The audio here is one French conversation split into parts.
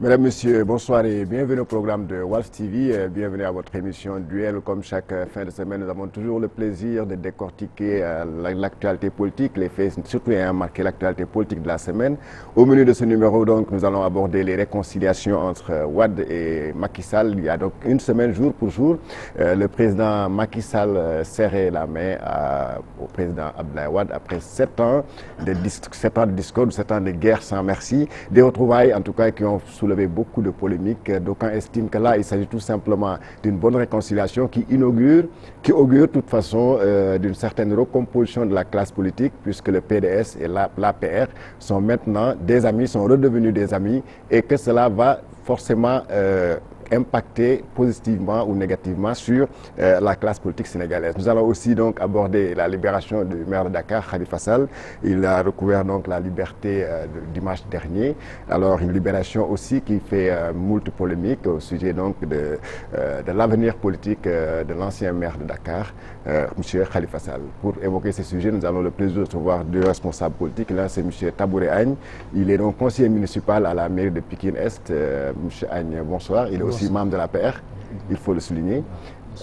Mesdames, Messieurs, bonsoir et bienvenue au programme de Walf TV. Bienvenue à votre émission Duel. Comme chaque fin de semaine, nous avons toujours le plaisir de décortiquer l'actualité politique, les faits, surtout marquer l'actualité politique de la semaine. Au menu de ce numéro, donc, nous allons aborder les réconciliations entre Wade et Macky Sall. Il y a donc une semaine, jour pour jour, le président Macky Sall serrait la main au président Abdoulaye Wade après 7 ans de discours, 7 ans de guerre sans merci. Des retrouvailles, en tout cas, qui ont soulevé beaucoup de polémiques. D'aucuns estiment que là, il s'agit tout simplement d'une bonne réconciliation qui augure de toute façon d'une certaine recomposition de la classe politique, puisque le PDS et l'APR sont maintenant des amis, sont redevenus des amis, et que cela va forcément impacter positivement ou négativement sur la classe politique sénégalaise. Nous allons aussi donc aborder la libération du maire de Dakar, Khalifa Sall. Il a recouvert donc la liberté dimanche dernier. Alors une libération aussi qui fait moult polémiques au sujet donc de l'avenir politique de l'ancien maire de Dakar, M. Khalifa Sall. Pour évoquer ces sujets, nous avons le plaisir de recevoir deux responsables politiques. L'un c'est M. Tabouré Agne. Il est donc conseiller municipal à la mairie de Pikine-Est. M. Agne, bonsoir. Il est aussi membre de l'APR, il faut le souligner.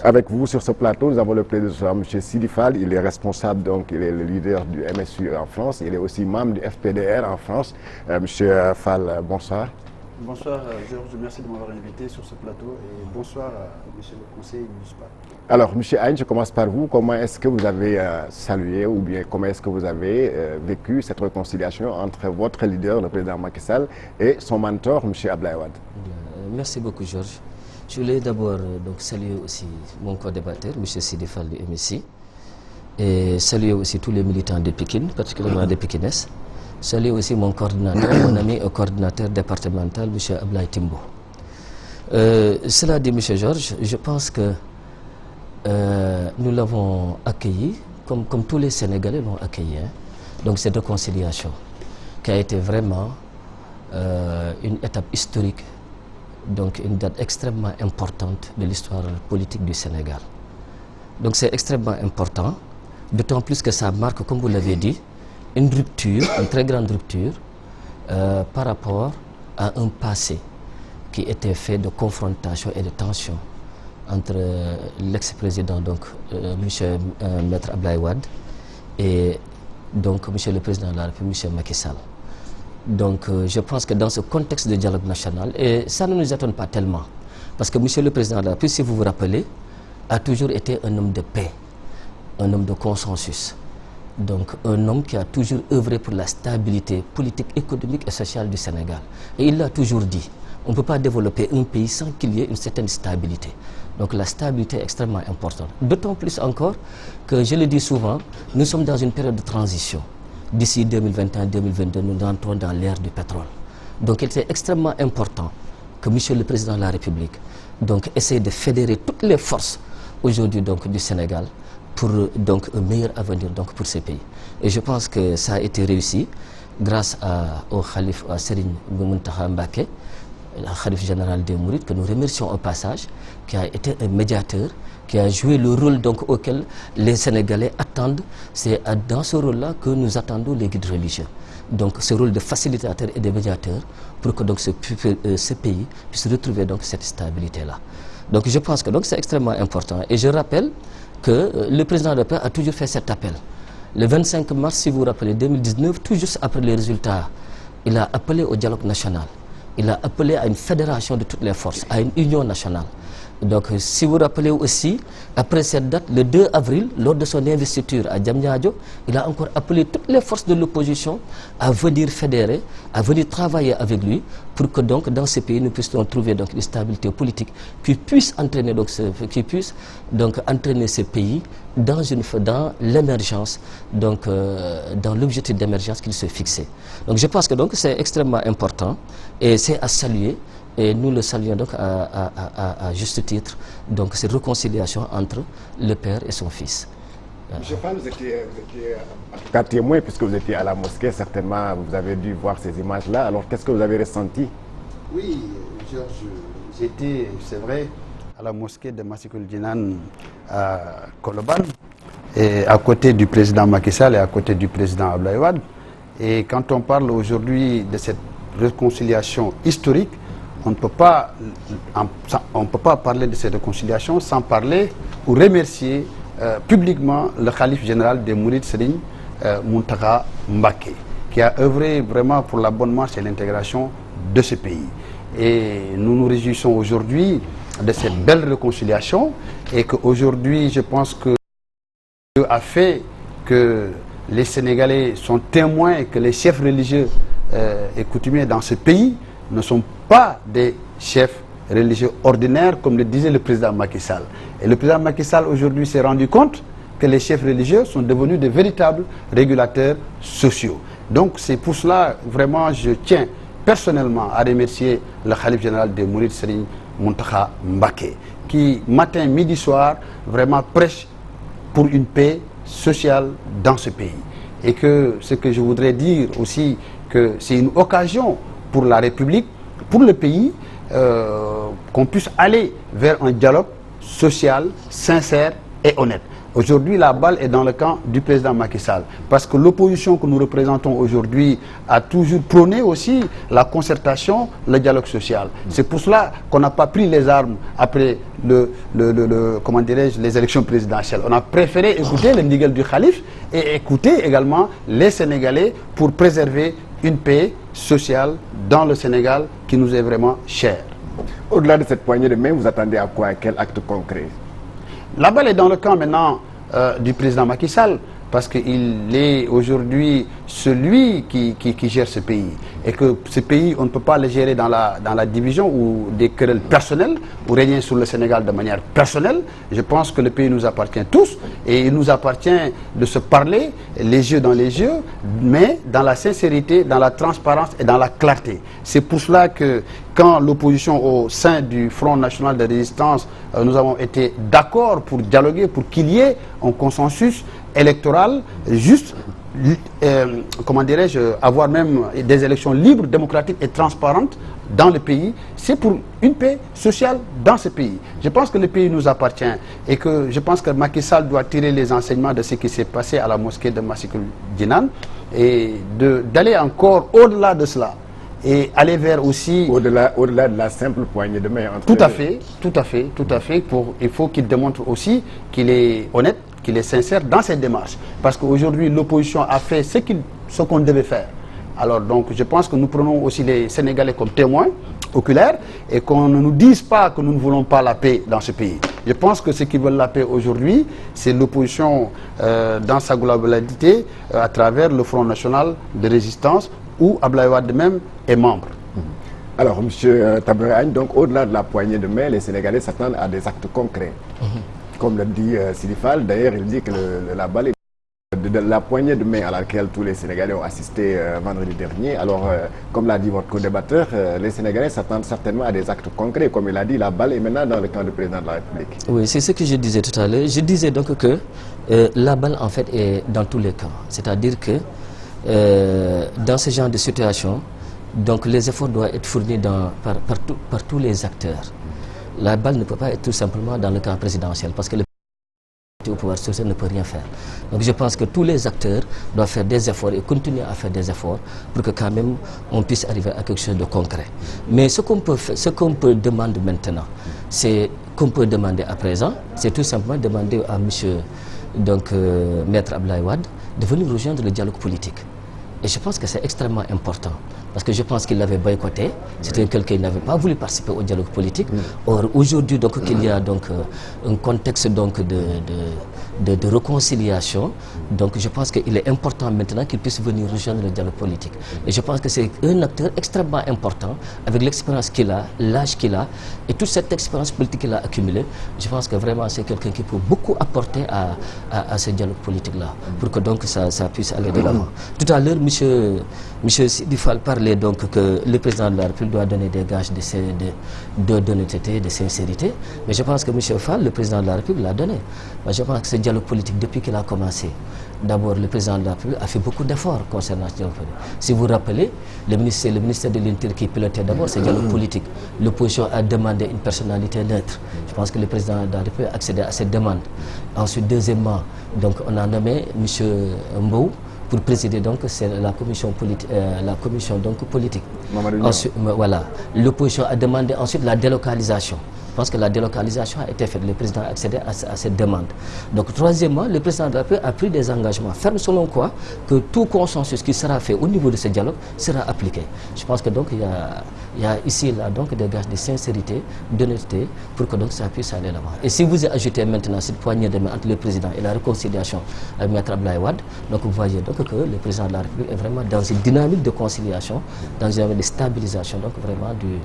Avec vous sur ce plateau, nous avons le plaisir de recevoir M. Sidi Fall. Il est responsable, donc il est le leader du MSU en France. Il est aussi membre du FPDR en France. M. Fall, bonsoir. Bonsoir Georges, merci de m'avoir invité sur ce plateau et bonsoir à monsieur le conseiller municipal. Alors M. Agne, je commence par vous. Comment est-ce que vous avez salué ou bien comment est-ce que vous avez vécu cette réconciliation entre votre leader, le président Macky Sall, et son mentor, M. Abdoulaye Wade? Merci beaucoup Georges. Je voulais d'abord saluer aussi mon co-débatteur, M. Sidi Fall du MSI, et saluer aussi tous les militants de Pikine, particulièrement de Pikines. Saluer aussi mon coordinateur, mon ami et coordinateur départemental, M. Ablaye Timbo. Cela dit, M. Georges, je pense que nous l'avons accueilli, comme tous les Sénégalais l'ont accueilli. Donc cette réconciliation qui a été vraiment une étape historique, donc une date extrêmement importante de l'histoire politique du Sénégal. Donc c'est extrêmement important, d'autant plus que ça marque, comme vous l'avez dit, une rupture, une très grande rupture par rapport à un passé qui était fait de confrontation et de tension entre l'ex-président, donc M. Maître Abdoulaye Wade, et donc M. le Président de la République, M. Macky Sall. Donc je pense que dans ce contexte de dialogue national, et ça ne nous étonne pas tellement, parce que M. le Président de la République, si vous vous rappelez, a toujours été un homme de paix, un homme de consensus. Donc un homme qui a toujours œuvré pour la stabilité politique, économique et sociale du Sénégal. Et il l'a toujours dit, on ne peut pas développer un pays sans qu'il y ait une certaine stabilité. Donc la stabilité est extrêmement importante. D'autant plus encore que, je le dis souvent, nous sommes dans une période de transition. D'ici 2021-2022, nous entrons dans l'ère du pétrole. Donc il était extrêmement important que M. le Président de la République essaie de fédérer toutes les forces aujourd'hui du Sénégal pour un meilleur avenir pour ce pays. Et je pense que ça a été réussi grâce au Khalif Serigne Mountakha Mbacké, le Khalif général des Mourides, que nous remercions au passage, qui a été un médiateur, qui a joué le rôle auquel les Sénégalais attendent. C'est dans ce rôle-là que nous attendons les guides religieux. Donc ce rôle de facilitateur et de médiateur pour que ce pays puisse retrouver cette stabilité-là. Donc je pense que c'est extrêmement important. Et je rappelle que le président de la République a toujours fait cet appel. Le 25 mars, si vous vous rappelez, 2019, tout juste après les résultats, il a appelé au dialogue national. Il a appelé à une fédération de toutes les forces, à une union nationale. Donc si vous vous rappelez aussi, après cette date, le 2 avril, lors de son investiture à Diamniadio, il a encore appelé toutes les forces de l'opposition à venir fédérer, à venir travailler avec lui pour que dans ce pays nous puissions trouver une stabilité politique qui puisse entraîner entraîner ce pays dans l'émergence, dans l'objectif d'émergence qu'il s'est fixé. Donc je pense que c'est extrêmement important et c'est à saluer. Et nous le saluons à juste titre, cette réconciliation entre le père et son fils. Je pense que vous étiez en tout cas témoin, puisque vous étiez à la mosquée, certainement vous avez dû voir ces images-là. Alors qu'est-ce que vous avez ressenti? Oui, Georges, j'étais, c'est vrai, à la mosquée de Massikul Jinan à Koloban, et à côté du président Macky Sall et à côté du président Abdoulaye Wade. Et quand on parle aujourd'hui de cette réconciliation historique, on ne peut pas parler de cette réconciliation sans parler ou remercier publiquement le khalife général des Mourides, Serigne Mountakha Mbacké, qui a œuvré vraiment pour la bonne marche et l'intégration de ce pays. Et nous nous réjouissons aujourd'hui de cette belle réconciliation, et qu'aujourd'hui, je pense que Dieu a fait que les Sénégalais sont témoins et que les chefs religieux et coutumiers dans ce pays ne sont pas des chefs religieux ordinaires, comme le disait le président Macky Sall. Et le président Macky Sall aujourd'hui s'est rendu compte que les chefs religieux sont devenus de véritables régulateurs sociaux. Donc c'est pour cela, vraiment, je tiens personnellement à remercier le khalife général des Mourides, Serigne Mountakha Mbacké, qui matin, midi, soir, vraiment prêche pour une paix sociale dans ce pays. Et que ce que je voudrais dire aussi, que c'est une occasion pour la République, pour le pays, qu'on puisse aller vers un dialogue social, sincère et honnête. Aujourd'hui, la balle est dans le camp du président Macky Sall, parce que l'opposition que nous représentons aujourd'hui a toujours prôné aussi la concertation, le dialogue social. C'est pour cela qu'on n'a pas pris les armes après comment dirais-je, les élections présidentielles. On a préféré écouter le nigel du Khalif et écouter également les Sénégalais pour préserver une paix sociale dans le Sénégal qui nous est vraiment chère. Au-delà de cette poignée de main, vous attendez à quoi? À quel acte concret? La balle est dans le camp maintenant du président Macky Sall, parce qu'il est aujourd'hui celui qui gère ce pays. Et que ce pays, on ne peut pas le gérer dans la division ou des querelles personnelles, ou régner sur le Sénégal de manière personnelle. Je pense que le pays nous appartient tous, et il nous appartient de se parler les yeux dans les yeux, mais dans la sincérité, dans la transparence et dans la clarté. C'est pour cela que quand l'opposition au sein du Front National de Résistance, nous avons été d'accord pour dialoguer, pour qu'il y ait un consensus électoral juste, comment dirais-je, avoir même des élections libres, démocratiques et transparentes dans le pays, c'est pour une paix sociale dans ce pays. Je pense que le pays nous appartient, et que je pense que Macky Sall doit tirer les enseignements de ce qui s'est passé à la mosquée de Massalikul Jinan, et d'aller encore au-delà de cela, et aller vers aussi... Au-delà de la simple poignée de main entre Tout à fait. Il faut qu'il démontre aussi qu'il est honnête, qu'il est sincère dans ses démarches. Parce qu'aujourd'hui, l'opposition a fait ce qu'on devait faire. Alors donc, je pense que nous prenons aussi les Sénégalais comme témoins oculaires, et qu'on ne nous dise pas que nous ne voulons pas la paix dans ce pays. Je pense que ceux qui veulent la paix aujourd'hui, c'est l'opposition dans sa globalité, à travers le Front National de Résistance, où Abdoulaye Wade même est membre. Alors, M. Tabiré Agne, donc au-delà de la poignée de main, les Sénégalais s'attendent à des actes concrets. Comme le dit Sidi Fall, d'ailleurs, il dit que la balle est de la poignée de main à laquelle tous les Sénégalais ont assisté vendredi dernier. Alors, comme l'a dit votre co-débatteur, les Sénégalais s'attendent certainement à des actes concrets. Comme il a dit, la balle est maintenant dans le camp du président de la République. Oui, c'est ce que je disais tout à l'heure. Je disais donc que la balle, en fait, est dans tous les camps. C'est-à-dire que dans ce genre de situation, donc les efforts doivent être fournis par tous les acteurs. La balle ne peut pas être tout simplement dans le camp présidentiel, parce que le au pouvoir social ne peut rien faire. Donc je pense que tous les acteurs doivent faire des efforts et continuer à faire des efforts pour que quand même on puisse arriver à quelque chose de concret. Mais ce qu'on peut demander maintenant, c'est qu'on peut demander à présent, c'est tout simplement demander à monsieur Maître Abdoulaye Wade de venir rejoindre le dialogue politique. Et je pense que c'est extrêmement important, parce que je pense qu'il l'avait boycotté. C'était quelqu'un qui n'avait pas voulu participer au dialogue politique. Or aujourd'hui, donc, qu'il y a donc un contexte donc de réconciliation, donc je pense qu'il est important maintenant qu'il puisse venir rejoindre le dialogue politique. Et je pense que c'est un acteur extrêmement important, avec l'expérience qu'il a, l'âge qu'il a, et toute cette expérience politique qu'il a accumulée. Je pense que vraiment c'est quelqu'un qui peut beaucoup apporter à ce dialogue politique-là, pour que donc ça puisse aller de l'avant. Tout à l'heure, Monsieur Sidi Fall parlait donc que le président de la République doit donner des gages d'honnêteté, de sincérité. Mais je pense que M. Fall, le président de la République, l'a donné. Moi, je pense que ce dialogue politique, depuis qu'il a commencé, d'abord, le président de la République a fait beaucoup d'efforts concernant ce dialogue politique. Si vous vous rappelez, le ministère de l'Intérieur qui pilotait d'abord ce dialogue politique. L'opposition a demandé une personnalité neutre. Je pense que le président de la République a accédé à cette demande. Ensuite, deuxièmement, donc, on a nommé M. Mbou pour présider donc c'est la commission politique. Ensuite, voilà, l'opposition a demandé ensuite la délocalisation. Je pense que la délocalisation a été faite, le président a accédé à cette demande. Donc troisièmement, le président de la République a pris des engagements fermes selon quoi que tout consensus qui sera fait au niveau de ce dialogue sera appliqué. Je pense que donc il y a ici là donc des gages de sincérité, d'honnêteté pour que donc ça puisse aller là-bas. Et si vous ajoutez maintenant cette poignée de main entre le président et la réconciliation avec Maître Abdoulaye Wade, donc vous voyez donc que le président de la République est vraiment dans une dynamique de conciliation, dans une dynamique de stabilisation donc vraiment du...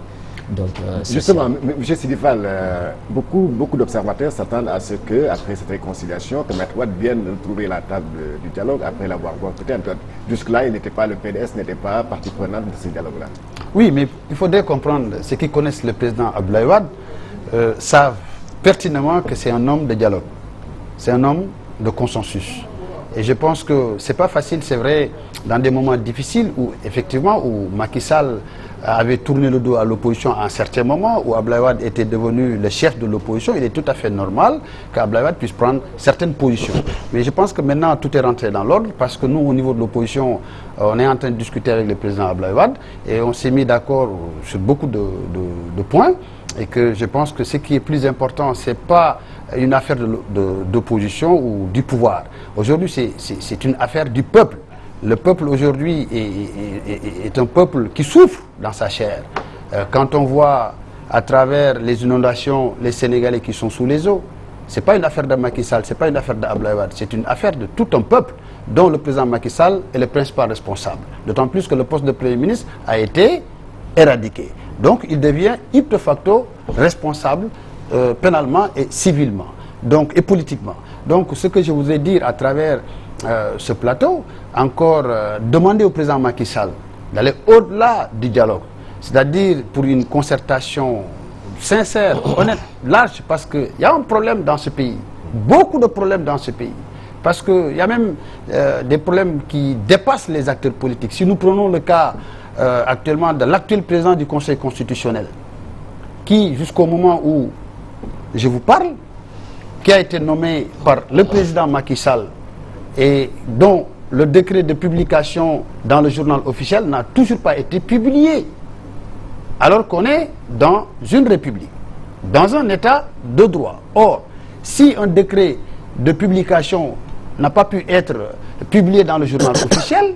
Donc, justement, M. Sidi Fall, beaucoup d'observateurs s'attendent à ce que, après cette réconciliation, que Maître Wade vienne trouver la table du dialogue après l'avoir boycotté. Jusque-là, le PDS n'était pas partie prenante de ce dialogue-là. Oui, mais il faudrait comprendre, ceux qui connaissent le président Abdoulaye Wade savent pertinemment que c'est un homme de dialogue, c'est un homme de consensus. Et je pense que c'est pas facile, c'est vrai, dans des moments difficiles où, effectivement, où Macky Sall avait tourné le dos à l'opposition à un certain moment, où Abdoulaye Wade était devenu le chef de l'opposition, il est tout à fait normal qu'Abdoulaye Wade puisse prendre certaines positions. Mais je pense que maintenant, tout est rentré dans l'ordre, parce que nous, au niveau de l'opposition, on est en train de discuter avec le président Abdoulaye Wade, et on s'est mis d'accord sur beaucoup de points, et que je pense que ce qui est plus important, c'est pas une affaire d'opposition ou du pouvoir. Aujourd'hui, c'est une affaire du peuple. Le peuple aujourd'hui est un peuple qui souffre dans sa chair. Quand on voit à travers les inondations les Sénégalais qui sont sous les eaux, ce n'est pas une affaire de Macky Sall, ce n'est pas une affaire d'Abdoulaye Wade, c'est une affaire de tout un peuple dont le président Macky Sall est le principal responsable. D'autant plus que le poste de Premier ministre a été éradiqué. Donc il devient ipso facto responsable pénalement et civilement, donc, et politiquement. Donc ce que je voudrais dire à travers ce plateau, encore demander au président Macky Sall d'aller au-delà du dialogue, c'est-à-dire pour une concertation sincère, honnête, large, parce qu'il y a un problème dans ce pays, beaucoup de problèmes dans ce pays, parce qu'il y a même des problèmes qui dépassent les acteurs politiques. Si nous prenons le cas actuellement de l'actuel président du Conseil constitutionnel, qui jusqu'au moment où je vous parle, qui a été nommé par le président Macky Sall et dont le décret de publication dans le journal officiel n'a toujours pas été publié, alors qu'on est dans une république, dans un état de droit. Or, si un décret de publication n'a pas pu être publié dans le journal officiel,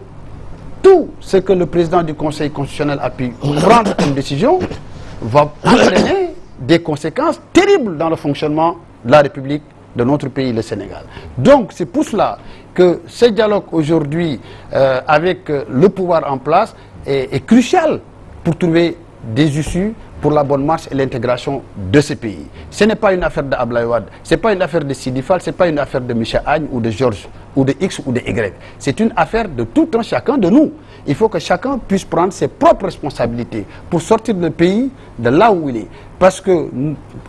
tout ce que le président du Conseil constitutionnel a pu prendre comme décision va entraîner des conséquences terribles dans le fonctionnement de la République de notre pays, le Sénégal. Donc c'est pour cela que ce dialogue aujourd'hui avec le pouvoir en place est crucial pour trouver des issues pour la bonne marche et l'intégration de ce pays. Ce n'est pas une affaire d'Abdoulaye Wade, ce n'est pas une affaire de Sidi Fall, ce n'est pas une affaire de Michel Agne ou de Georges ou de X ou de Y. C'est une affaire de tout un chacun de nous. Il faut que chacun puisse prendre ses propres responsabilités pour sortir le pays de là où il est. Parce que,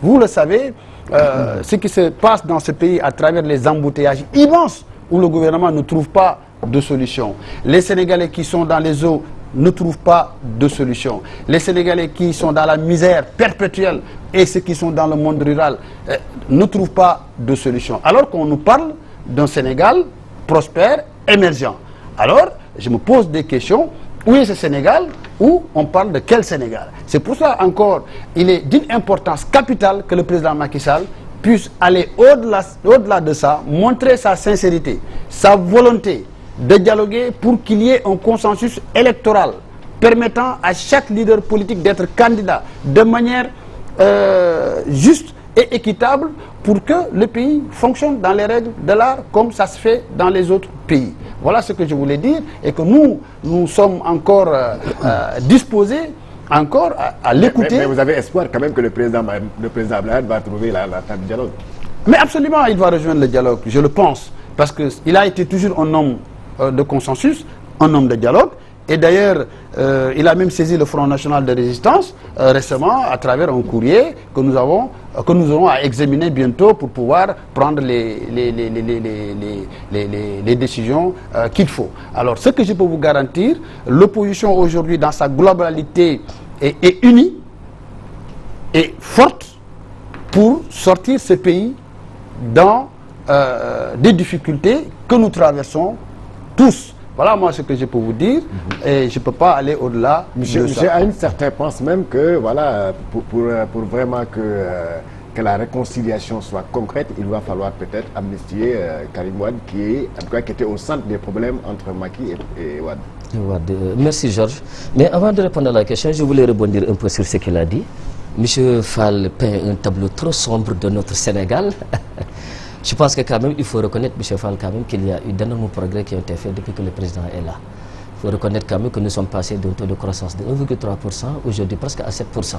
vous le savez, ce qui se passe dans ce pays à travers les embouteillages immenses où le gouvernement ne trouve pas de solution. Les Sénégalais qui sont dans les eaux ne trouvent pas de solution. Les Sénégalais qui sont dans la misère perpétuelle et ceux qui sont dans le monde rural ne trouvent pas de solution. Alors qu'on nous parle d'un Sénégal prospère, émergent. Alors, je me pose des questions. Où est ce Sénégal? Où on parle de quel Sénégal? C'est pour ça encore, il est d'une importance capitale que le président Macky Sall puisse aller au-delà de ça, montrer sa sincérité, sa volonté de dialoguer pour qu'il y ait un consensus électoral permettant à chaque leader politique d'être candidat de manière juste et équitable pour que le pays fonctionne dans les règles de l'art comme ça se fait dans les autres pays. Voilà ce que je voulais dire et que nous sommes encore disposés encore à l'écouter. Mais vous avez espoir quand même que le président Abdoulaye va trouver la table de dialogue? Mais absolument, il va rejoindre le dialogue, je le pense. Parce qu'il a été toujours un homme de consensus, un homme de dialogue. Et d'ailleurs, il a même saisi le Front National de Résistance récemment à travers un courrier que nous aurons à examiner bientôt pour pouvoir prendre les décisions qu'il faut. Alors, ce que je peux vous garantir, l'opposition aujourd'hui dans sa globalité est unie et forte pour sortir ce pays dans des difficultés que nous traversons tous. Voilà moi ce que je peux vous dire, et je ne peux pas aller au-delà de ça. Monsieur Aïn, certains pensent même que, voilà, pour vraiment que la réconciliation soit concrète, il va falloir peut-être amnistier Karim Wade, qui était au centre des problèmes entre Macky et Wade. Merci Georges. Mais avant de répondre à la question, je voulais rebondir un peu sur ce qu'il a dit. Monsieur Fall peint un tableau trop sombre de notre Sénégal. Je pense que quand même, il faut reconnaître, Monsieur Fall, quand même, qu'il y a eu d'énormes progrès qui ont été faits depuis que le président est là. Il faut reconnaître quand même que nous sommes passés d'un taux de croissance de 1,3%, aujourd'hui presque à 7%.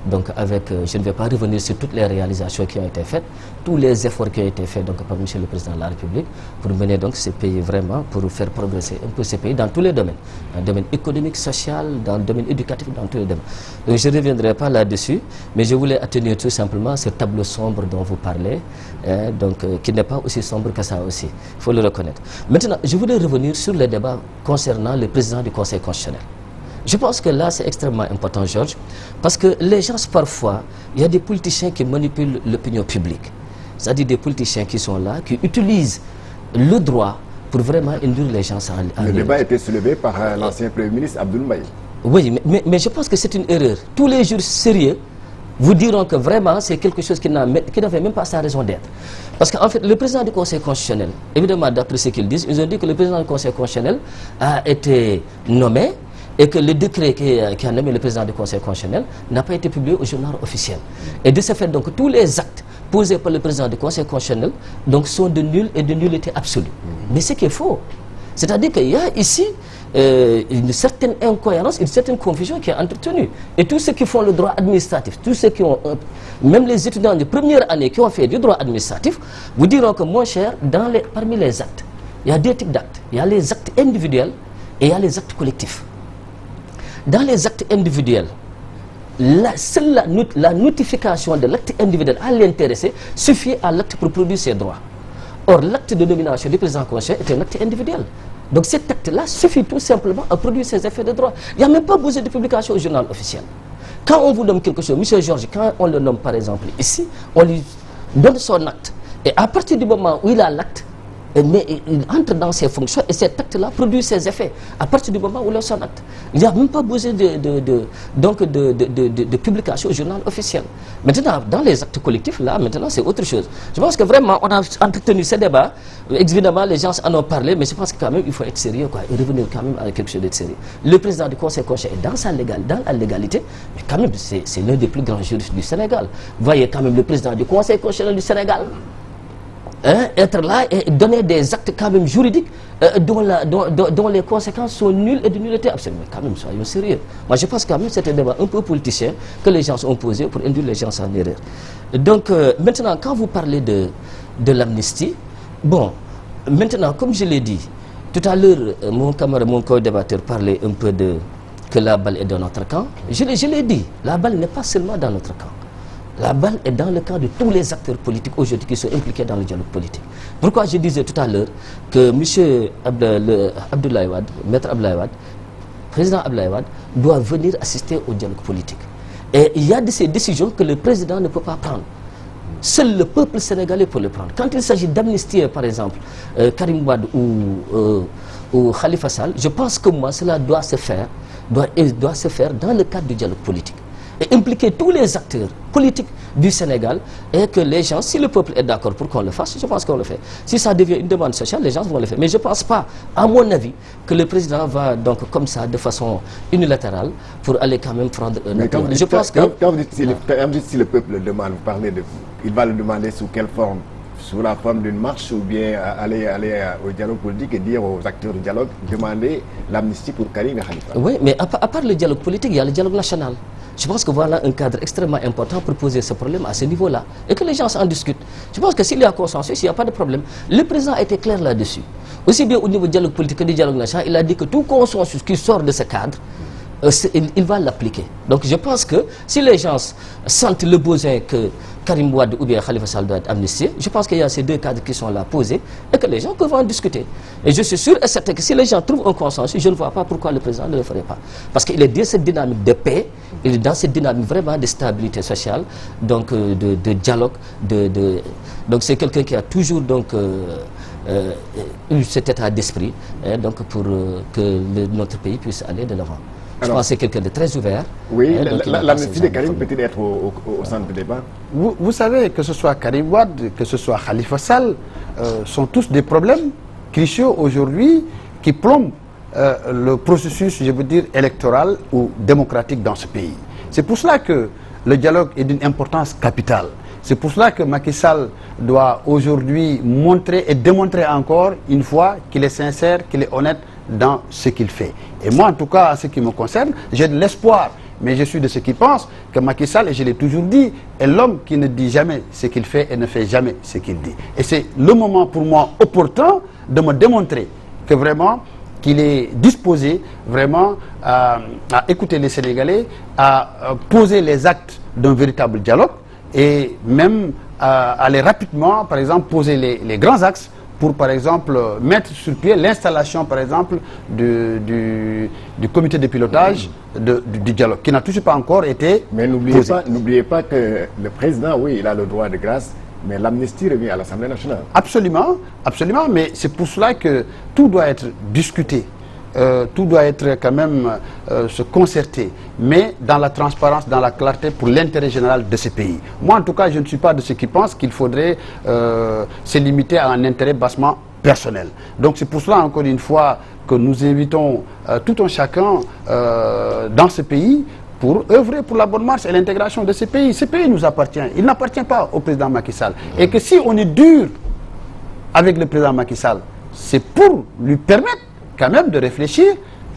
Donc avec, je ne vais pas revenir sur toutes les réalisations qui ont été faites, tous les efforts qui ont été faits donc, par Monsieur le Président de la République pour mener donc ces pays vraiment, pour faire progresser un peu ces pays dans tous les domaines. Dans le domaine économique, social, dans le domaine éducatif, dans tous les domaines. Donc je ne reviendrai pas là-dessus, mais je voulais atténuer tout simplement ce tableau sombre dont vous parlez, qui n'est pas aussi sombre que ça aussi. Il faut le reconnaître. Maintenant, je voulais revenir sur les débats concernant le président du Conseil constitutionnel. Je pense que là, c'est extrêmement important, Georges, parce que les gens, parfois, il y a des politiciens qui manipulent l'opinion publique. C'est-à-dire des politiciens qui sont là, qui utilisent le droit pour vraiment induire les gens à Le débat a été soulevé par l'ancien Premier ministre Abdoul Mbaye. Oui, mais je pense que c'est une erreur. Tous les juristes sérieux vous diront que vraiment, c'est quelque chose qui n'avait même pas sa raison d'être. Parce qu'en fait, le président du Conseil constitutionnel, évidemment, d'après ce qu'ils disent, ils ont dit que le président du Conseil constitutionnel a été nommé et que le décret qui a nommé le président du Conseil constitutionnel n'a pas été publié au journal officiel. Et de ce fait, donc, tous les actes posés par le président du Conseil constitutionnel donc, sont de nul et de nullité absolue. Mais ce qui est faux. C'est-à-dire qu'il y a ici une certaine incohérence, une certaine confusion qui est entretenue. Et tous ceux qui font le droit administratif, tous ceux qui ont, même les étudiants de première année qui ont fait du droit administratif, vous diront que, mon cher, parmi les actes, il y a deux types d'actes. Il y a les actes individuels et il y a les actes collectifs. Dans les actes individuels, seule la notification de l'acte individuel à l'intéressé suffit à l'acte pour produire ses droits. Or, l'acte de nomination du président conseil est un acte individuel. Donc cet acte-là suffit tout simplement à produire ses effets de droit. Il n'y a même pas besoin de publication au journal officiel. Quand on vous nomme quelque chose, M. Georges, quand on le nomme par exemple ici, on lui donne son acte. Et à partir du moment où il a l'acte, mais il entre dans ses fonctions et cet acte-là produit ses effets à partir du moment où il a son acte. Il n'y a même pas besoin de publication au journal officiel. Maintenant, dans les actes collectifs, là, maintenant, c'est autre chose. Je pense que vraiment, on a entretenu ce débat. Évidemment, les gens en ont parlé, mais je pense que quand même, il faut être sérieux, quoi, et revenir quand même à quelque chose de sérieux. Le président du Conseil constitutionnel est dans la légalité, mais quand même, c'est l'un des plus grands juristes du Sénégal. Vous voyez quand même le président du Conseil constitutionnel du Sénégal, être là et donner des actes quand même juridiques dont les conséquences sont nulles et de nullité absolue. Mais quand même, soyons sérieux. Moi, je pense quand même que c'est un débat un peu politicien que les gens ont posé pour induire les gens en erreur. Donc, maintenant, quand vous parlez de l'amnistie, bon, maintenant, comme je l'ai dit, tout à l'heure, mon camarade, mon co-débatteur parlait un peu que la balle est dans notre camp. Je l'ai dit, la balle n'est pas seulement dans notre camp. La balle est dans le camp de tous les acteurs politiques aujourd'hui qui sont impliqués dans le dialogue politique. Pourquoi je disais tout à l'heure que M. Abdoulaye Wade, Maître Abdoulaye Wade, président Abdoulaye Wade, doit venir assister au dialogue politique. Et il y a de ces décisions que le président ne peut pas prendre. Seul le peuple sénégalais peut le prendre. Quand il s'agit d'amnistier, par exemple, Karim Wade ou Khalifa Sall, je pense que moi, cela doit se faire dans le cadre du dialogue politique. Et impliquer tous les acteurs politiques du Sénégal et que les gens, si le peuple est d'accord pour qu'on le fasse, je pense qu'on le fait. Si ça devient une demande sociale, les gens vont le faire. Mais je ne pense pas, à mon avis, que le président va donc comme ça, de façon unilatérale, pour aller quand même prendre un Mais quand je pense que... Quand vous dites si le peuple le demande, vous parlez il va le demander sous quelle forme? Sous la forme d'une marche ou bien aller au dialogue politique et dire aux acteurs du dialogue, demander l'amnistie pour Karim et Khalifa. Oui, mais à part le dialogue politique, il y a le dialogue national. Je pense que voilà un cadre extrêmement important pour poser ce problème à ce niveau-là. Et que les gens en discutent. Je pense que s'il y a consensus, il n'y a pas de problème. Le président a été clair là-dessus. Aussi bien au niveau du dialogue politique que du dialogue national, il a dit que tout consensus qui sort de ce cadre, il va l'appliquer. Donc je pense que si les gens sentent le besoin que Karim Wade ou bien Khalifa Sall doit être amnistié, je pense qu'il y a ces deux cadres qui sont là posés et que les gens peuvent en discuter. Et je suis sûr et certain que si les gens trouvent un consensus, je ne vois pas pourquoi le président ne le ferait pas. Parce qu'il est dans cette dynamique de paix, il est dans cette dynamique vraiment de stabilité sociale, donc de dialogue, donc c'est quelqu'un qui a toujours donc eu cet état d'esprit donc pour que notre pays puisse aller de l'avant. Je pense que c'est quelqu'un de très ouvert. Oui, l'amnistie de Karim peut-il être au centre du débat? Vous savez, que ce soit Karim Wade, que ce soit Khalifa Sall, sont tous des problèmes cruciaux aujourd'hui qui plombent le processus, je veux dire, électoral ou démocratique dans ce pays. C'est pour cela que le dialogue est d'une importance capitale. C'est pour cela que Macky Sall doit aujourd'hui montrer et démontrer encore une fois qu'il est sincère, qu'il est honnête dans ce qu'il fait. Et moi, en tout cas, en ce qui me concerne, j'ai de l'espoir. Mais je suis de ceux qui pensent que Macky Sall, et je l'ai toujours dit, est l'homme qui ne dit jamais ce qu'il fait et ne fait jamais ce qu'il dit. Et c'est le moment pour moi opportun de me démontrer que vraiment, qu'il est disposé vraiment à écouter les Sénégalais, à poser les actes d'un véritable dialogue et même à aller rapidement, par exemple, poser les grands axes pour, par exemple, mettre sur pied l'installation, par exemple, du comité de pilotage du dialogue, qui n'a toujours pas encore été Mais n'oubliez pas que le président, oui, il a le droit de grâce, mais l'amnistie revient à l'Assemblée nationale. Absolument, absolument, mais c'est pour cela que tout doit être discuté. Tout doit être quand même se concerter, mais dans la transparence, dans la clarté pour l'intérêt général de ce pays. Moi, en tout cas, je ne suis pas de ceux qui pensent qu'il faudrait se limiter à un intérêt bassement personnel. Donc c'est pour cela, encore une fois, que nous invitons tout un chacun dans ce pays pour œuvrer pour la bonne marche et l'intégration de ce pays. Ce pays nous appartient, il n'appartient pas au président Macky Sall. Et que si on est dur avec le président Macky Sall, c'est pour lui permettre quand même de réfléchir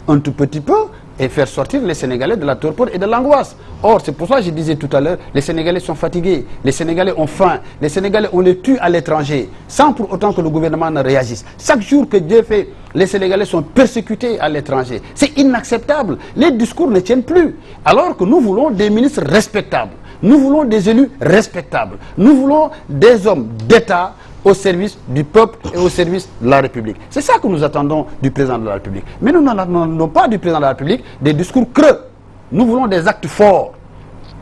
un tout petit peu et faire sortir les Sénégalais de la torpeur et de l'angoisse. Or, c'est pour ça que je disais tout à l'heure, les Sénégalais sont fatigués, les Sénégalais ont faim, les Sénégalais, on les tue à l'étranger, sans pour autant que le gouvernement ne réagisse. Chaque jour que Dieu fait, les Sénégalais sont persécutés à l'étranger. C'est inacceptable. Les discours ne tiennent plus. Alors que nous voulons des ministres respectables, nous voulons des élus respectables, nous voulons des hommes d'État au service du peuple et au service de la République. C'est ça que nous attendons du président de la République. Mais nous n'attendons pas du président de la République des discours creux. Nous voulons des actes forts.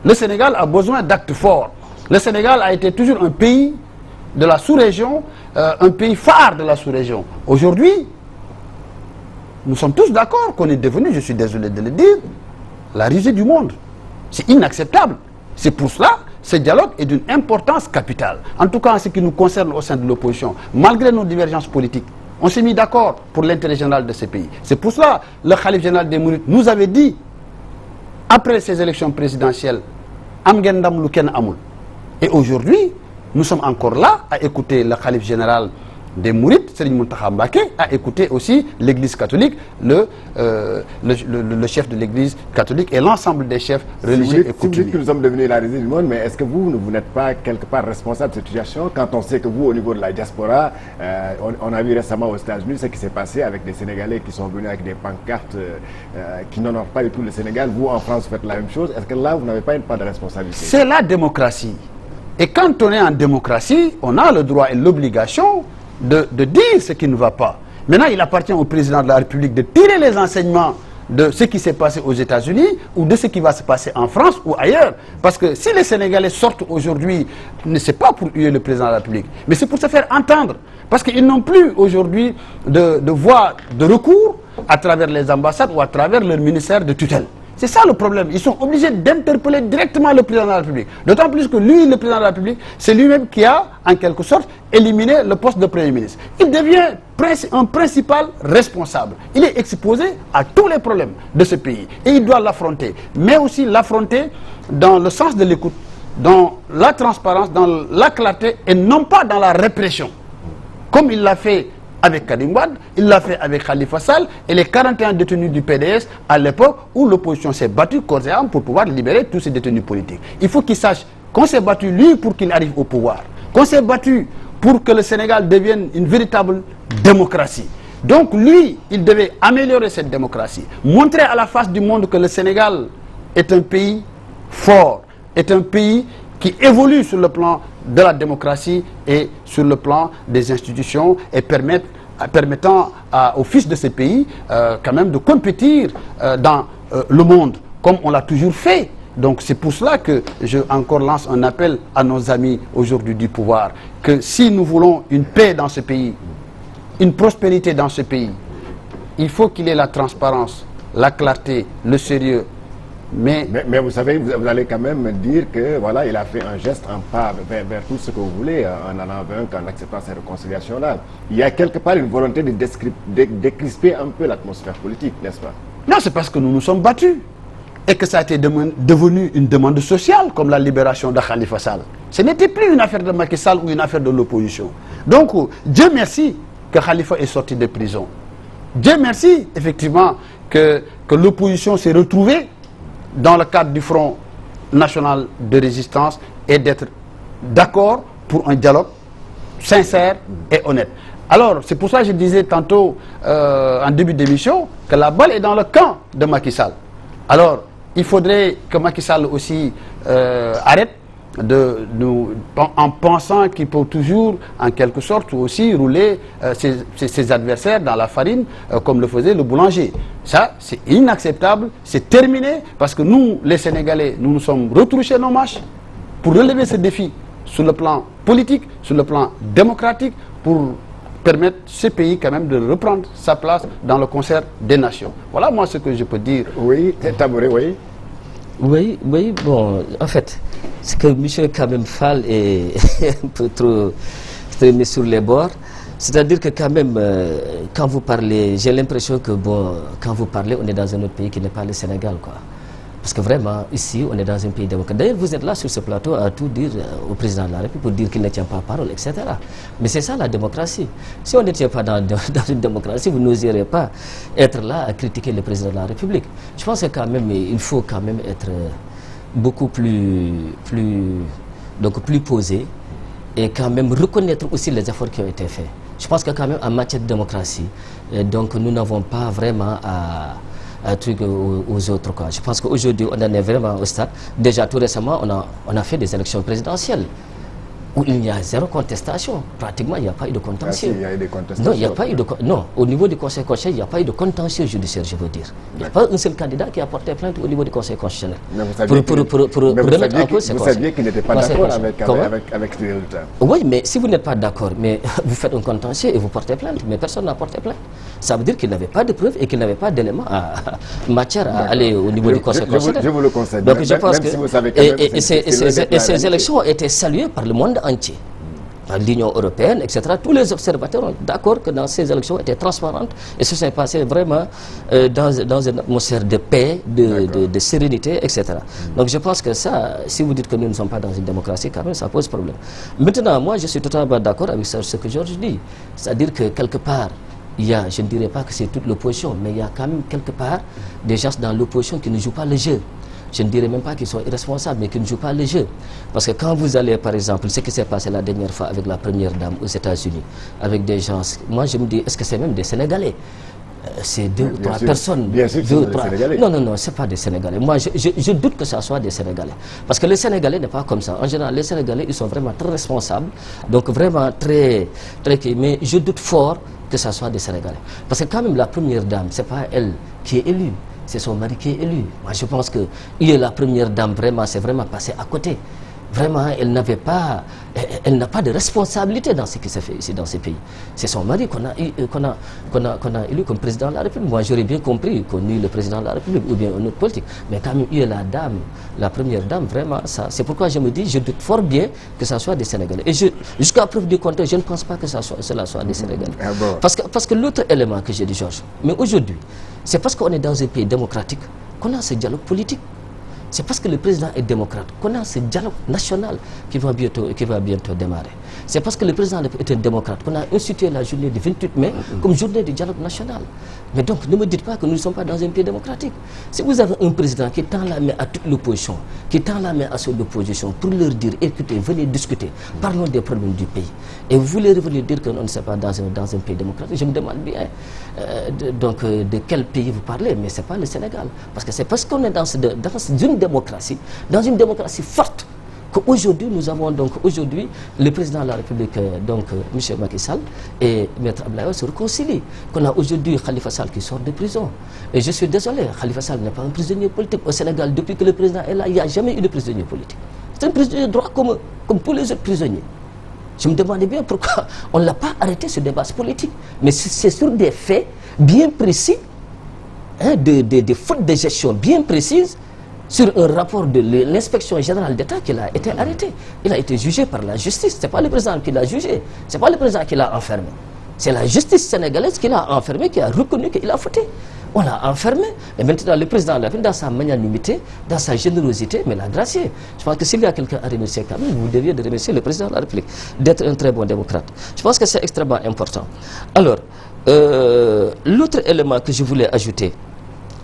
Le Sénégal a besoin d'actes forts. Le Sénégal a été toujours un pays de la sous-région, un pays phare de la sous-région. Aujourd'hui, nous sommes tous d'accord qu'on est devenu, je suis désolé de le dire, la risée du monde. C'est inacceptable. C'est pour cela ce dialogue est d'une importance capitale. En tout cas, en ce qui nous concerne au sein de l'opposition, malgré nos divergences politiques, on s'est mis d'accord pour l'intérêt général de ce pays. C'est pour cela que le Khalife général des Mourides nous avait dit, après ces élections présidentielles, Am ngeen ndam lu kenn amul. Et aujourd'hui, nous sommes encore là à écouter le Khalife général des Mourides, Serigne Mountakha Mbacké, à écouter aussi l'Église catholique, le chef de l'Église catholique et l'ensemble des chefs religieux et coutumiers. Si vous dites que nous sommes devenus la risée du monde, mais est-ce que vous n'êtes pas quelque part responsable de cette situation quand on sait que vous, au niveau de la diaspora, on a vu récemment aux États-Unis ce qui s'est passé avec des Sénégalais qui sont venus avec des pancartes qui n'honorent pas du tout le Sénégal. Vous, en France, vous faites la même chose. Est-ce que là, vous n'avez pas une part de responsabilité? C'est la démocratie. Et quand on est en démocratie, on a le droit et l'obligation de dire ce qui ne va pas. Maintenant, il appartient au président de la République de tirer les enseignements de ce qui s'est passé aux États-Unis ou de ce qui va se passer en France ou ailleurs. Parce que si les Sénégalais sortent aujourd'hui, ce n'est pas pour huer le président de la République, mais c'est pour se faire entendre. Parce qu'ils n'ont plus aujourd'hui de voie de recours à travers les ambassades ou à travers leur ministère de tutelle. C'est ça le problème. Ils sont obligés d'interpeller directement le président de la République. D'autant plus que lui, le président de la République, c'est lui-même qui a, en quelque sorte, éliminé le poste de Premier ministre. Il devient un principal responsable. Il est exposé à tous les problèmes de ce pays. Et il doit l'affronter. Mais aussi l'affronter dans le sens de l'écoute, dans la transparence, dans la clarté, et non pas dans la répression. Comme il l'a fait avec Karim Wade, il l'a fait avec Khalifa Sall et les 41 détenus du PDS à l'époque où l'opposition s'est battue corps et âme pour pouvoir libérer tous ces détenus politiques. Il faut qu'il sache qu'on s'est battu lui pour qu'il arrive au pouvoir, qu'on s'est battu pour que le Sénégal devienne une véritable démocratie. Donc lui, il devait améliorer cette démocratie, montrer à la face du monde que le Sénégal est un pays fort, est un pays qui évolue sur le plan de la démocratie et sur le plan des institutions et permettant aux fils de ces pays quand même de compétir dans le monde comme on l'a toujours fait. Donc c'est pour cela que je encore lance un appel à nos amis aujourd'hui du pouvoir que si nous voulons une paix dans ce pays, une prospérité dans ce pays, il faut qu'il ait la transparence, la clarté, le sérieux. Mais vous savez, vous allez quand même dire que voilà, il a fait un geste, un pas vers tout ce que vous voulez, en allant vaincre, en acceptant cette réconciliation-là. Il y a quelque part une volonté de décrisper un peu l'atmosphère politique, n'est-ce pas? Non, c'est parce que nous nous sommes battus. Et que ça a été devenu une demande sociale, comme la libération de Khalifa Sall. Ce n'était plus une affaire de Macky Sall ou une affaire de l'opposition. Donc, Dieu merci que Khalifa est sorti de prison. Dieu merci, effectivement, que l'opposition s'est retrouvée dans le cadre du Front National de Résistance et d'être d'accord pour un dialogue sincère et honnête. Alors, c'est pour ça que je disais tantôt, en début d'émission, que la balle est dans le camp de Macky Sall. Alors, il faudrait que Macky Sall aussi arrête en pensant qu'il peut toujours, en quelque sorte, aussi rouler ses adversaires dans la farine, comme le faisait le boulanger. Ça, c'est inacceptable, c'est terminé, parce que nous, les Sénégalais, nous nous sommes retroussés nos manches pour relever ce défi sur le plan politique, sur le plan démocratique, pour permettre ce pays quand même de reprendre sa place dans le concert des nations. Voilà moi ce que je peux dire. Oui, Taboré, oui. Oui, bon, en fait, c'est que M. Kamem Fall est un peu trop mis sur les bords. C'est-à-dire que quand même, quand vous parlez, j'ai l'impression que, bon, quand vous parlez, on est dans un autre pays qui n'est pas le Sénégal, quoi. Parce que vraiment, ici, on est dans un pays démocratique. D'ailleurs, vous êtes là sur ce plateau à tout dire au président de la République pour dire qu'il ne tient pas parole, etc. Mais c'est ça la démocratie. Si on ne tient pas dans une démocratie, vous n'oserez pas être là à critiquer le président de la République. Je pense que quand même, il faut quand même être beaucoup plus posé et quand même reconnaître aussi les efforts qui ont été faits. Je pense que quand même, en matière de démocratie, donc nous n'avons pas vraiment à truc aux autres, quoi. Je pense qu'aujourd'hui, on en est vraiment au stade. Déjà, tout récemment, on a fait des élections présidentielles où il y a zéro contestation. Pratiquement, il n'y a pas eu de contentieux. Il y a eu des contestations. Non, il n'y a pas eu de... Non, au niveau du Conseil constitutionnel, il n'y a pas eu de contentieux judiciaire, je veux dire. Il n'y a pas un seul candidat qui a porté plainte au niveau du Conseil constitutionnel. Mais vous saviez qu'il n'était pas d'accord avec ce résultat. Oui, mais si vous n'êtes pas d'accord, mais vous faites un contentieux et vous portez plainte, mais personne n'a porté plainte. Ça veut dire qu'il n'avait pas de preuves et qu'il n'avait pas d'éléments en matière à aller au niveau du Conseil constitutionnel. Je vous le concède. Donc je pense que... Et ces élections ont été saluées par le monde entier, par l'Union européenne, etc. Tous les observateurs sont d'accord que dans ces élections étaient transparentes et se sont passées vraiment dans une atmosphère de paix, de sérénité, etc. Donc je pense que ça, si vous dites que nous ne sommes pas dans une démocratie, quand même, ça pose problème. Maintenant, moi, je suis totalement d'accord avec ce que Georges dit. C'est-à-dire que quelque part, il y a, je ne dirais pas que c'est toute l'opposition, mais il y a quand même quelque part des gens dans l'opposition qui ne jouent pas le jeu. Je ne dirais même pas qu'ils sont irresponsables, mais qui ne jouent pas le jeu. Parce que quand vous allez, par exemple, ce qui s'est passé la dernière fois avec la première dame aux États-Unis, avec des gens, moi je me dis, est-ce que c'est même des Sénégalais? C'est deux ou trois personnes. Bien sûr, c'est des Sénégalais. Non, ce n'est pas des Sénégalais. Moi, je doute que ça soit des Sénégalais. Parce que les Sénégalais n'est pas comme ça. En général, les Sénégalais, ils sont vraiment très responsables. Donc vraiment très... Mais je doute fort que ça soit des Sénégalais. Parce que quand même, la première dame, ce n'est pas elle qui est élue. C'est son mari qui est élu. Moi, je pense que la première dame, vraiment, c'est vraiment passé à côté. Vraiment, elle n'a pas de responsabilité dans ce qui se fait ici dans ces pays. C'est son mari qu'on a élu comme président de la République. Moi, j'aurais bien compris qu'on ait le président de la République ou bien un autre politique. Mais quand même, la première dame, vraiment, ça. C'est pourquoi je me dis, je doute fort bien que ça soit des Sénégalais. Et jusqu'à preuve du contraire, je ne pense pas que cela soit des Sénégalais. Ah bon. Parce que l'autre élément que j'ai dit, Georges, mais aujourd'hui, c'est parce qu'on est dans un pays démocratique qu'on a ce dialogue politique. C'est parce que le président est démocrate qu'on a ce dialogue national qui va bientôt démarrer. C'est parce que le président est un démocrate qu'on a institué la journée du 28 mai comme journée du dialogue national. Mais donc, ne me dites pas que nous ne sommes pas dans un pays démocratique. Si vous avez un président qui tend la main à toute l'opposition, qui tend la main à ceux de l'opposition pour leur dire, écoutez, venez discuter, parlons des problèmes du pays. Et vous voulez revenir dire que nous ne sommes pas dans un pays démocratique. Je me demande bien de quel pays vous parlez, mais ce n'est pas le Sénégal. Parce que c'est parce qu'on est dans une démocratie forte, qu'aujourd'hui nous avons donc le président de la République, M. Macky Sall et Maître Abdoulaye Wade se réconcilient. Qu'on a aujourd'hui Khalifa Sall qui sort de prison. Et je suis désolé, Khalifa Sall n'est pas un prisonnier politique. Au Sénégal, depuis que le président est là, il n'y a jamais eu de prisonnier politique. C'est un prisonnier de droit comme tous les autres prisonniers. Je me demandais bien pourquoi on ne l'a pas arrêté sur des bases politiques. Mais c'est sur des faits bien précis, hein, des fautes de gestion bien précises, sur un rapport de l'inspection générale d'État qu'il a été arrêté. Il a été jugé par la justice. Ce n'est pas le président qui l'a jugé. Ce n'est pas le président qui l'a enfermé. C'est la justice sénégalaise qui l'a enfermé, qui a reconnu qu'il a fauté. On l'a enfermé. Et maintenant, le président l'a fait dans sa magnanimité, dans sa générosité, mais l'a gracié. Je pense que s'il y a quelqu'un à remercier quand même, vous deviez de remercier le président de la République, d'être un très bon démocrate. Je pense que c'est extrêmement important. Alors, l'autre élément que je voulais ajouter,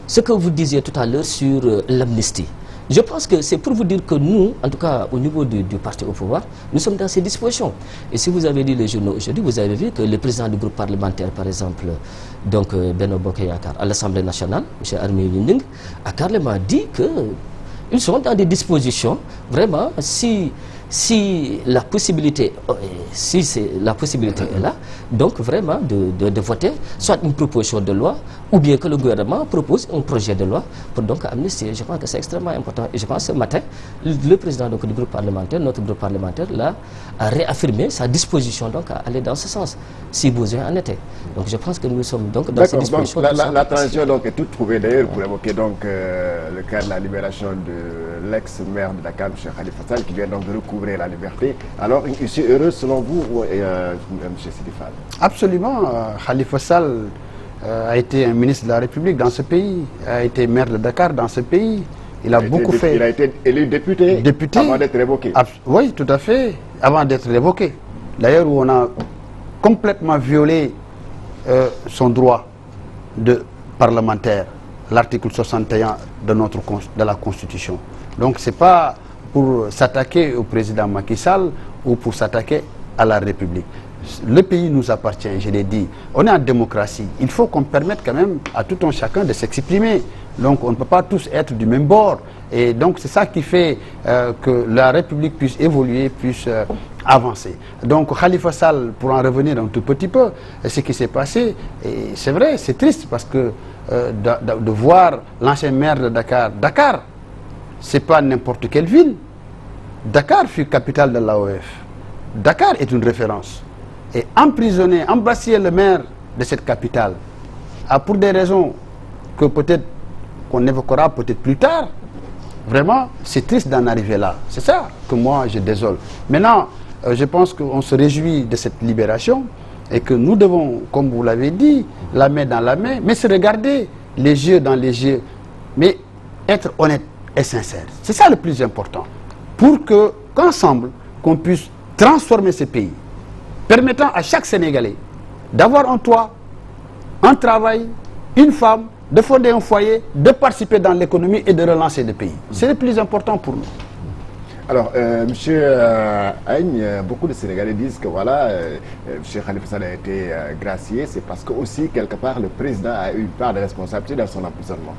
ce que vous disiez tout à l'heure sur l'amnistie. Je pense que c'est pour vous dire que nous, en tout cas au niveau du parti au pouvoir, nous sommes dans ces dispositions. Et si vous avez lu les journaux aujourd'hui, vous avez vu que le président du groupe parlementaire, par exemple, donc Benno Bokk Yakaar, à l'Assemblée nationale, M. Armé Gningue, a carrément dit qu'ils sont dans des dispositions, vraiment, si la possibilité est là, donc vraiment de voter soit une proposition de loi ou bien que le gouvernement propose un projet de loi pour donc amnistier. Je pense que c'est extrêmement important. Et je pense que ce matin, le président donc, du groupe parlementaire, notre groupe parlementaire, là, a réaffirmé sa disposition donc à aller dans ce sens, si besoin en était. Donc je pense que nous sommes donc dans ces dispositions. Donc, la transition donc, est toute trouvée d'ailleurs pour évoquer donc, le cas de la libération de l'ex-maire de Dakar, M. Khalifa Sall, qui vient donc de recouvrer la liberté. Alors, une issue heureuse selon vous, M. Sidi Fall? Absolument. Khalifa Sall a été un ministre de la République dans ce pays, a été maire de Dakar dans ce pays. Il a beaucoup fait. Il a été élu député avant d'être révoqué. Oui, tout à fait, avant d'être révoqué. D'ailleurs, où on a complètement violé son droit de parlementaire, l'article 61 de la Constitution. Donc, ce n'est pas pour s'attaquer au président Macky Sall ou pour s'attaquer à la République. Le pays nous appartient, je l'ai dit. On est en démocratie. Il faut qu'on permette quand même à tout un chacun de s'exprimer. Donc on ne peut pas tous être du même bord. Et donc c'est ça qui fait que la République puisse évoluer, puisse avancer. Donc Khalifa Sall, pour en revenir un tout petit peu, ce qui s'est passé, et c'est vrai, c'est triste parce que de voir l'ancien maire de Dakar. Dakar, c'est pas n'importe quelle ville. Dakar fut capitale de l'AOF. Dakar est une référence. Et emprisonner, embrasser le maire de cette capitale, pour des raisons que peut-être qu'on évoquera peut-être plus tard, vraiment, c'est triste d'en arriver là. C'est ça que moi, je désole. Maintenant, je pense qu'on se réjouit de cette libération et que nous devons, comme vous l'avez dit, la main dans la main, mais se regarder les yeux dans les yeux, mais être honnête et sincère. C'est ça le plus important. Pour qu'ensemble, qu'on puisse transformer ce pays, permettant à chaque Sénégalais d'avoir un toit, un travail, une femme, de fonder un foyer, de participer dans l'économie et de relancer le pays. C'est le plus important pour nous. Alors, Monsieur Agne, beaucoup de Sénégalais disent que voilà, M. Khalifa Sall a été gracié, c'est parce que aussi, quelque part, le président a eu part de responsabilité dans son emprisonnement.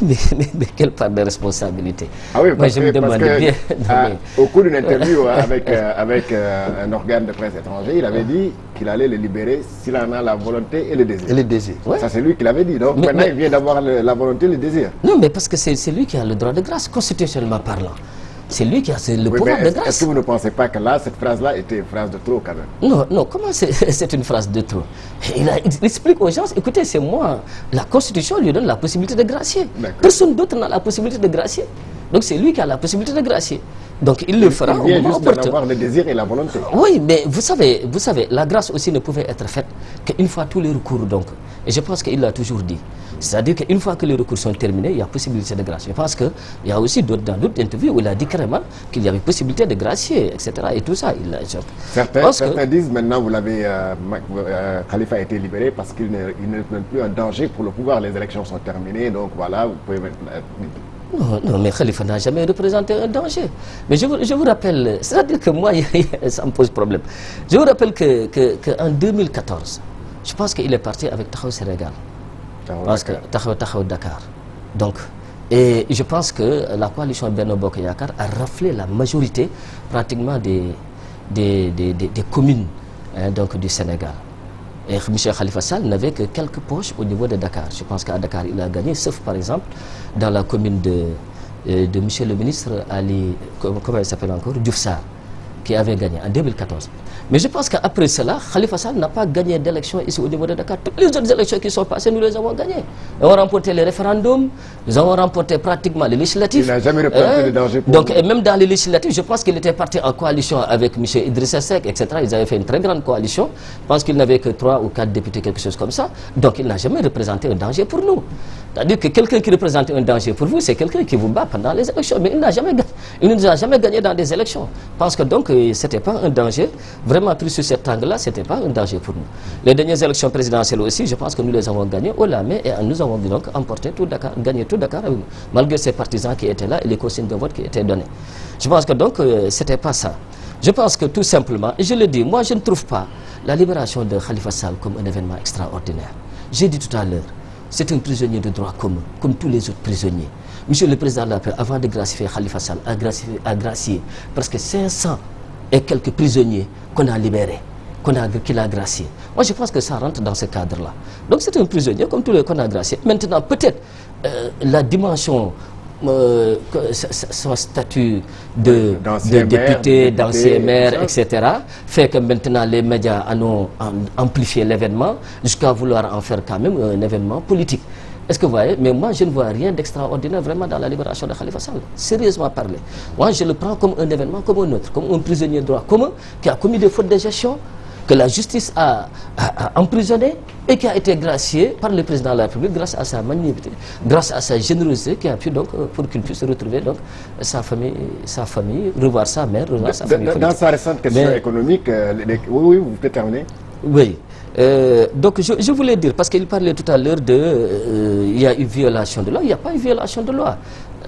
mais quelle part de responsabilité? Ah oui, parce je me demande bien. Au cours d'une interview avec un organe de presse étranger, il avait dit qu'il allait le libérer s'il en a la volonté et le désir. Et le désir. Ouais. Ça, c'est lui qui l'avait dit. Donc maintenant, il vient d'avoir la volonté et le désir. Non, mais parce que c'est lui qui a le droit de grâce, constitutionnellement parlant. C'est lui qui a le pouvoir de grâce. Est-ce que vous ne pensez pas que là, cette phrase-là était une phrase de trop quand même? Non, non, comment c'est une phrase de trop? Il explique aux gens, écoutez, c'est moi, la Constitution lui donne la possibilité de gracier. Personne d'autre n'a la possibilité de gracier. Donc c'est lui qui a la possibilité de gracier. Donc il le fera au moment opportun. Il vient juste d'avoir le désir et la volonté. Oui, mais vous savez, la grâce aussi ne pouvait être faite qu'une fois tous les recours, donc. Et je pense qu'il l'a toujours dit. C'est-à-dire qu'une fois que les recours sont terminés, il y a possibilité de grâce. Je pense qu'il y a aussi dans d'autres interviews où il a dit carrément qu'il y avait possibilité de gracier, etc. Et tout ça. Certains disent maintenant, vous l'avez, Khalifa a été libéré parce qu'il n'est plus un danger pour le pouvoir. Les élections sont terminées, donc voilà, vous pouvez maintenant... Non, mais Khalifa n'a jamais représenté un danger. Mais je vous rappelle, c'est-à-dire que moi, ça me pose problème. Je vous rappelle qu'en 2014, je pense qu'il est parti avec Taxawu Sénégal. Parce que Taxawu Dakar. Donc, et je pense que la coalition Benno Bokk Yakaar a raflé la majorité pratiquement des communes donc, du Sénégal. Et M. Khalifa Sall n'avait que quelques poches au niveau de Dakar. Je pense qu'à Dakar, il a gagné, sauf par exemple dans la commune de M. le ministre Ali, comment il s'appelle encore, Diouf Sarr. qui avait gagné en 2014. Mais je pense qu'après cela, Khalifa Sall n'a pas gagné d'élection ici au niveau de Dakar. Toutes les autres élections qui sont passées, nous les avons gagnées. Nous avons remporté les référendums, nous avons remporté pratiquement les législatifs. Il n'a jamais représenté le danger pour donc, vous. et même dans les législatifs, je pense qu'il était parti en coalition avec M. Idrissa Seck, etc. Ils avaient fait une très grande coalition. Je pense qu'il n'avait que 3 ou 4 députés, quelque chose comme ça. Donc il n'a jamais représenté un danger pour nous. C'est-à-dire que quelqu'un qui représente un danger pour vous, c'est quelqu'un qui vous bat pendant les élections. Mais il ne nous a jamais gagné dans des élections. Je pense que donc, ce n'était pas un danger. Vraiment, pris sur cet angle-là, ce n'était pas un danger pour nous. Les dernières élections présidentielles aussi, je pense que nous les avons gagnées au la main et nous avons donc emporté tout Dakar, gagné tout Dakar avec nous, malgré ces partisans qui étaient là et les consignes de vote qui étaient données. Je pense que donc, ce n'était pas ça. Je pense que tout simplement, et je le dis, moi je ne trouve pas la libération de Khalifa Sall comme un événement extraordinaire. J'ai dit tout à l'heure, c'est un prisonnier de droit commun, comme tous les autres prisonniers. Monsieur le Président de la République, avant de gracier Khalifa Sall, a gracié presque 500 et quelques prisonniers qu'on a libérés, qu'il a graciés. Moi, je pense que ça rentre dans ce cadre-là. Donc, c'est un prisonnier comme tous les qu'on a graciés. Maintenant, peut-être la dimension, son statut de député, d'ancien maire, etc., fait que maintenant les médias en ont amplifié l'événement jusqu'à vouloir en faire quand même un événement politique. Est-ce que vous voyez? Mais moi, je ne vois rien d'extraordinaire vraiment dans la libération de Khalifa Sall. Sérieusement parlé. Moi, je le prends comme un événement comme un autre, comme un prisonnier de droit commun qui a commis des fautes de gestion, que la justice a emprisonné et qui a été gracié par le président de la République grâce à sa magnanimité, grâce à sa générosité qui a pu donc, pour qu'il puisse retrouver donc sa famille, revoir sa mère, revoir sa famille. Dans sa récente question économique, oui, vous pouvez terminer. Oui. Donc je voulais dire, parce qu'il parlait tout à l'heure de il y a eu violation de loi. Il n'y a pas eu violation de loi.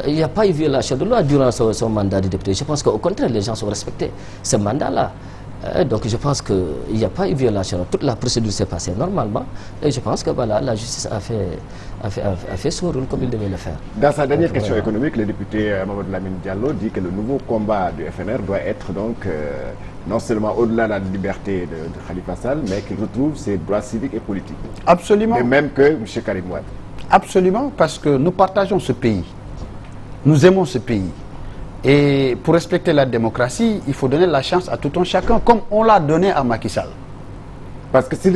Il n'y a pas eu violation de loi durant son mandat de député. Je pense qu'au contraire, les gens ont respecté ce mandat-là. Donc je pense qu'il n'y a pas eu violation. Toute la procédure s'est passée normalement. Et je pense que voilà, la justice a fait son rôle comme il devait le faire. Dans sa dernière question économique, le député Mamadou Lamine Diallo dit que le nouveau combat du FNR doit être donc non seulement au-delà de la liberté de Khalifa Sall, mais qu'il retrouve ses droits civiques et politiques. Absolument. De même que M. Karim Wade. Absolument, parce que nous partageons ce pays. Nous aimons ce pays. Et pour respecter la démocratie, il faut donner la chance à tout un chacun, comme on l'a donné à Macky Sall. Parce que si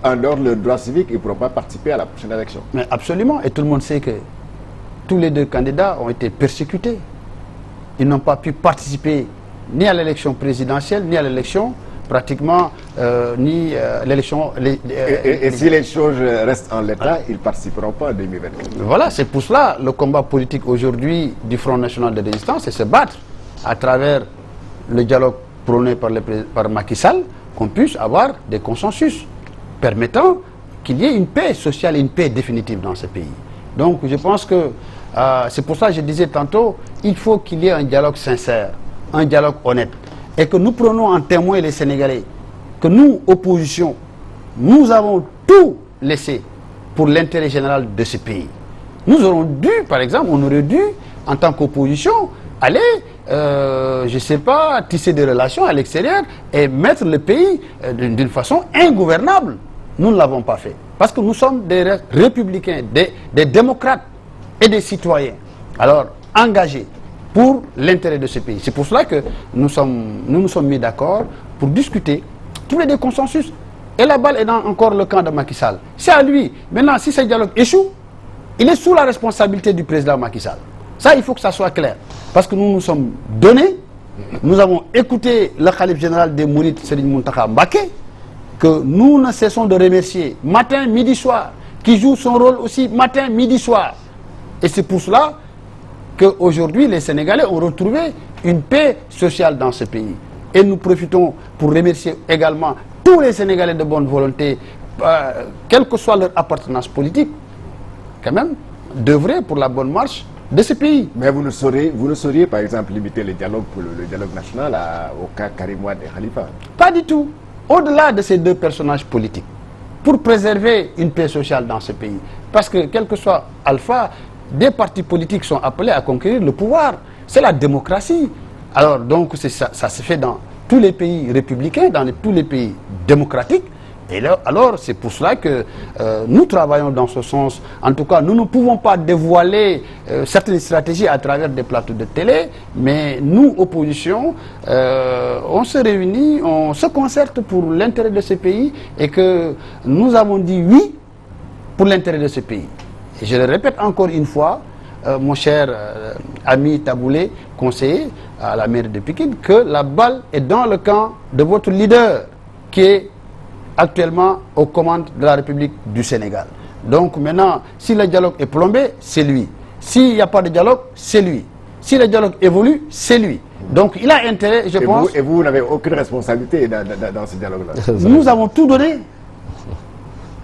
en dehors le droit civique, ils ne pourront pas participer à la prochaine élection. Mais absolument, et tout le monde sait que tous les 2 candidats ont été persécutés. Ils n'ont pas pu participer ni à l'élection présidentielle, ni à l'élection pratiquement, ni l'élection... Et si les choses restent en l'état, ils ne participeront pas en 2024. Voilà, c'est pour cela le combat politique aujourd'hui du Front National de Résistance, c'est se battre à travers le dialogue prôné par Macky Sall, qu'on puisse avoir des consensus permettant qu'il y ait une paix sociale et une paix définitive dans ce pays. Donc je pense que c'est pour ça que je disais tantôt, il faut qu'il y ait un dialogue sincère, un dialogue honnête, et que nous prenons en témoin les Sénégalais, que nous, opposition, nous avons tout laissé pour l'intérêt général de ce pays. Nous aurons dû, par exemple, on aurait dû, en tant qu'opposition, aller, je ne sais pas, tisser des relations à l'extérieur et mettre le pays d'une façon ingouvernable. Nous ne l'avons pas fait. Parce que nous sommes des républicains, des démocrates et des citoyens. Alors, engagés pour l'intérêt de ce pays. C'est pour cela que nous nous sommes mis d'accord pour discuter, trouver des consensus. Et la balle est dans encore le camp de Macky Sall. C'est à lui. Maintenant, si ce dialogue échoue, il est sous la responsabilité du président Macky Sall. Ça, il faut que ça soit clair. Parce que nous nous sommes donnés, nous avons écouté le khalife général des Mourides, Serigne Mountakha Mbacké, que nous ne cessons de remercier matin, midi, soir, qui joue son rôle aussi matin, midi, soir. Et c'est pour cela qu'aujourd'hui, les Sénégalais ont retrouvé une paix sociale dans ce pays. Et nous profitons pour remercier également tous les Sénégalais de bonne volonté, quelle que soit leur appartenance politique, quand même, d'œuvrer pour la bonne marche de ce pays. Mais vous ne sauriez par exemple limiter le dialogue pour le dialogue national au cas Karim Wade et Khalifa? Pas du tout. Au-delà de ces 2 personnages politiques, pour préserver une paix sociale dans ce pays. Parce que quel que soit Alpha, des partis politiques sont appelés à conquérir le pouvoir. C'est la démocratie. Alors donc ça se fait dans tous les pays républicains, dans tous les pays démocratiques. Et là, alors, c'est pour cela que nous travaillons dans ce sens. En tout cas, nous ne pouvons pas dévoiler certaines stratégies à travers des plateaux de télé, mais nous, opposition, on se réunit, on se concerte pour l'intérêt de ce pays et que nous avons dit oui pour l'intérêt de ce pays. Et je le répète encore une fois, mon cher ami Taboulé, conseiller à la mairie de Pikine, que la balle est dans le camp de votre leader qui est actuellement aux commandes de la République du Sénégal. Donc maintenant, si le dialogue est plombé, c'est lui. S'il n'y a pas de dialogue, c'est lui. Si le dialogue évolue, c'est lui. Donc il a intérêt, je pense... Et vous n'avez aucune responsabilité dans ce dialogue-là. Nous avons tout donné.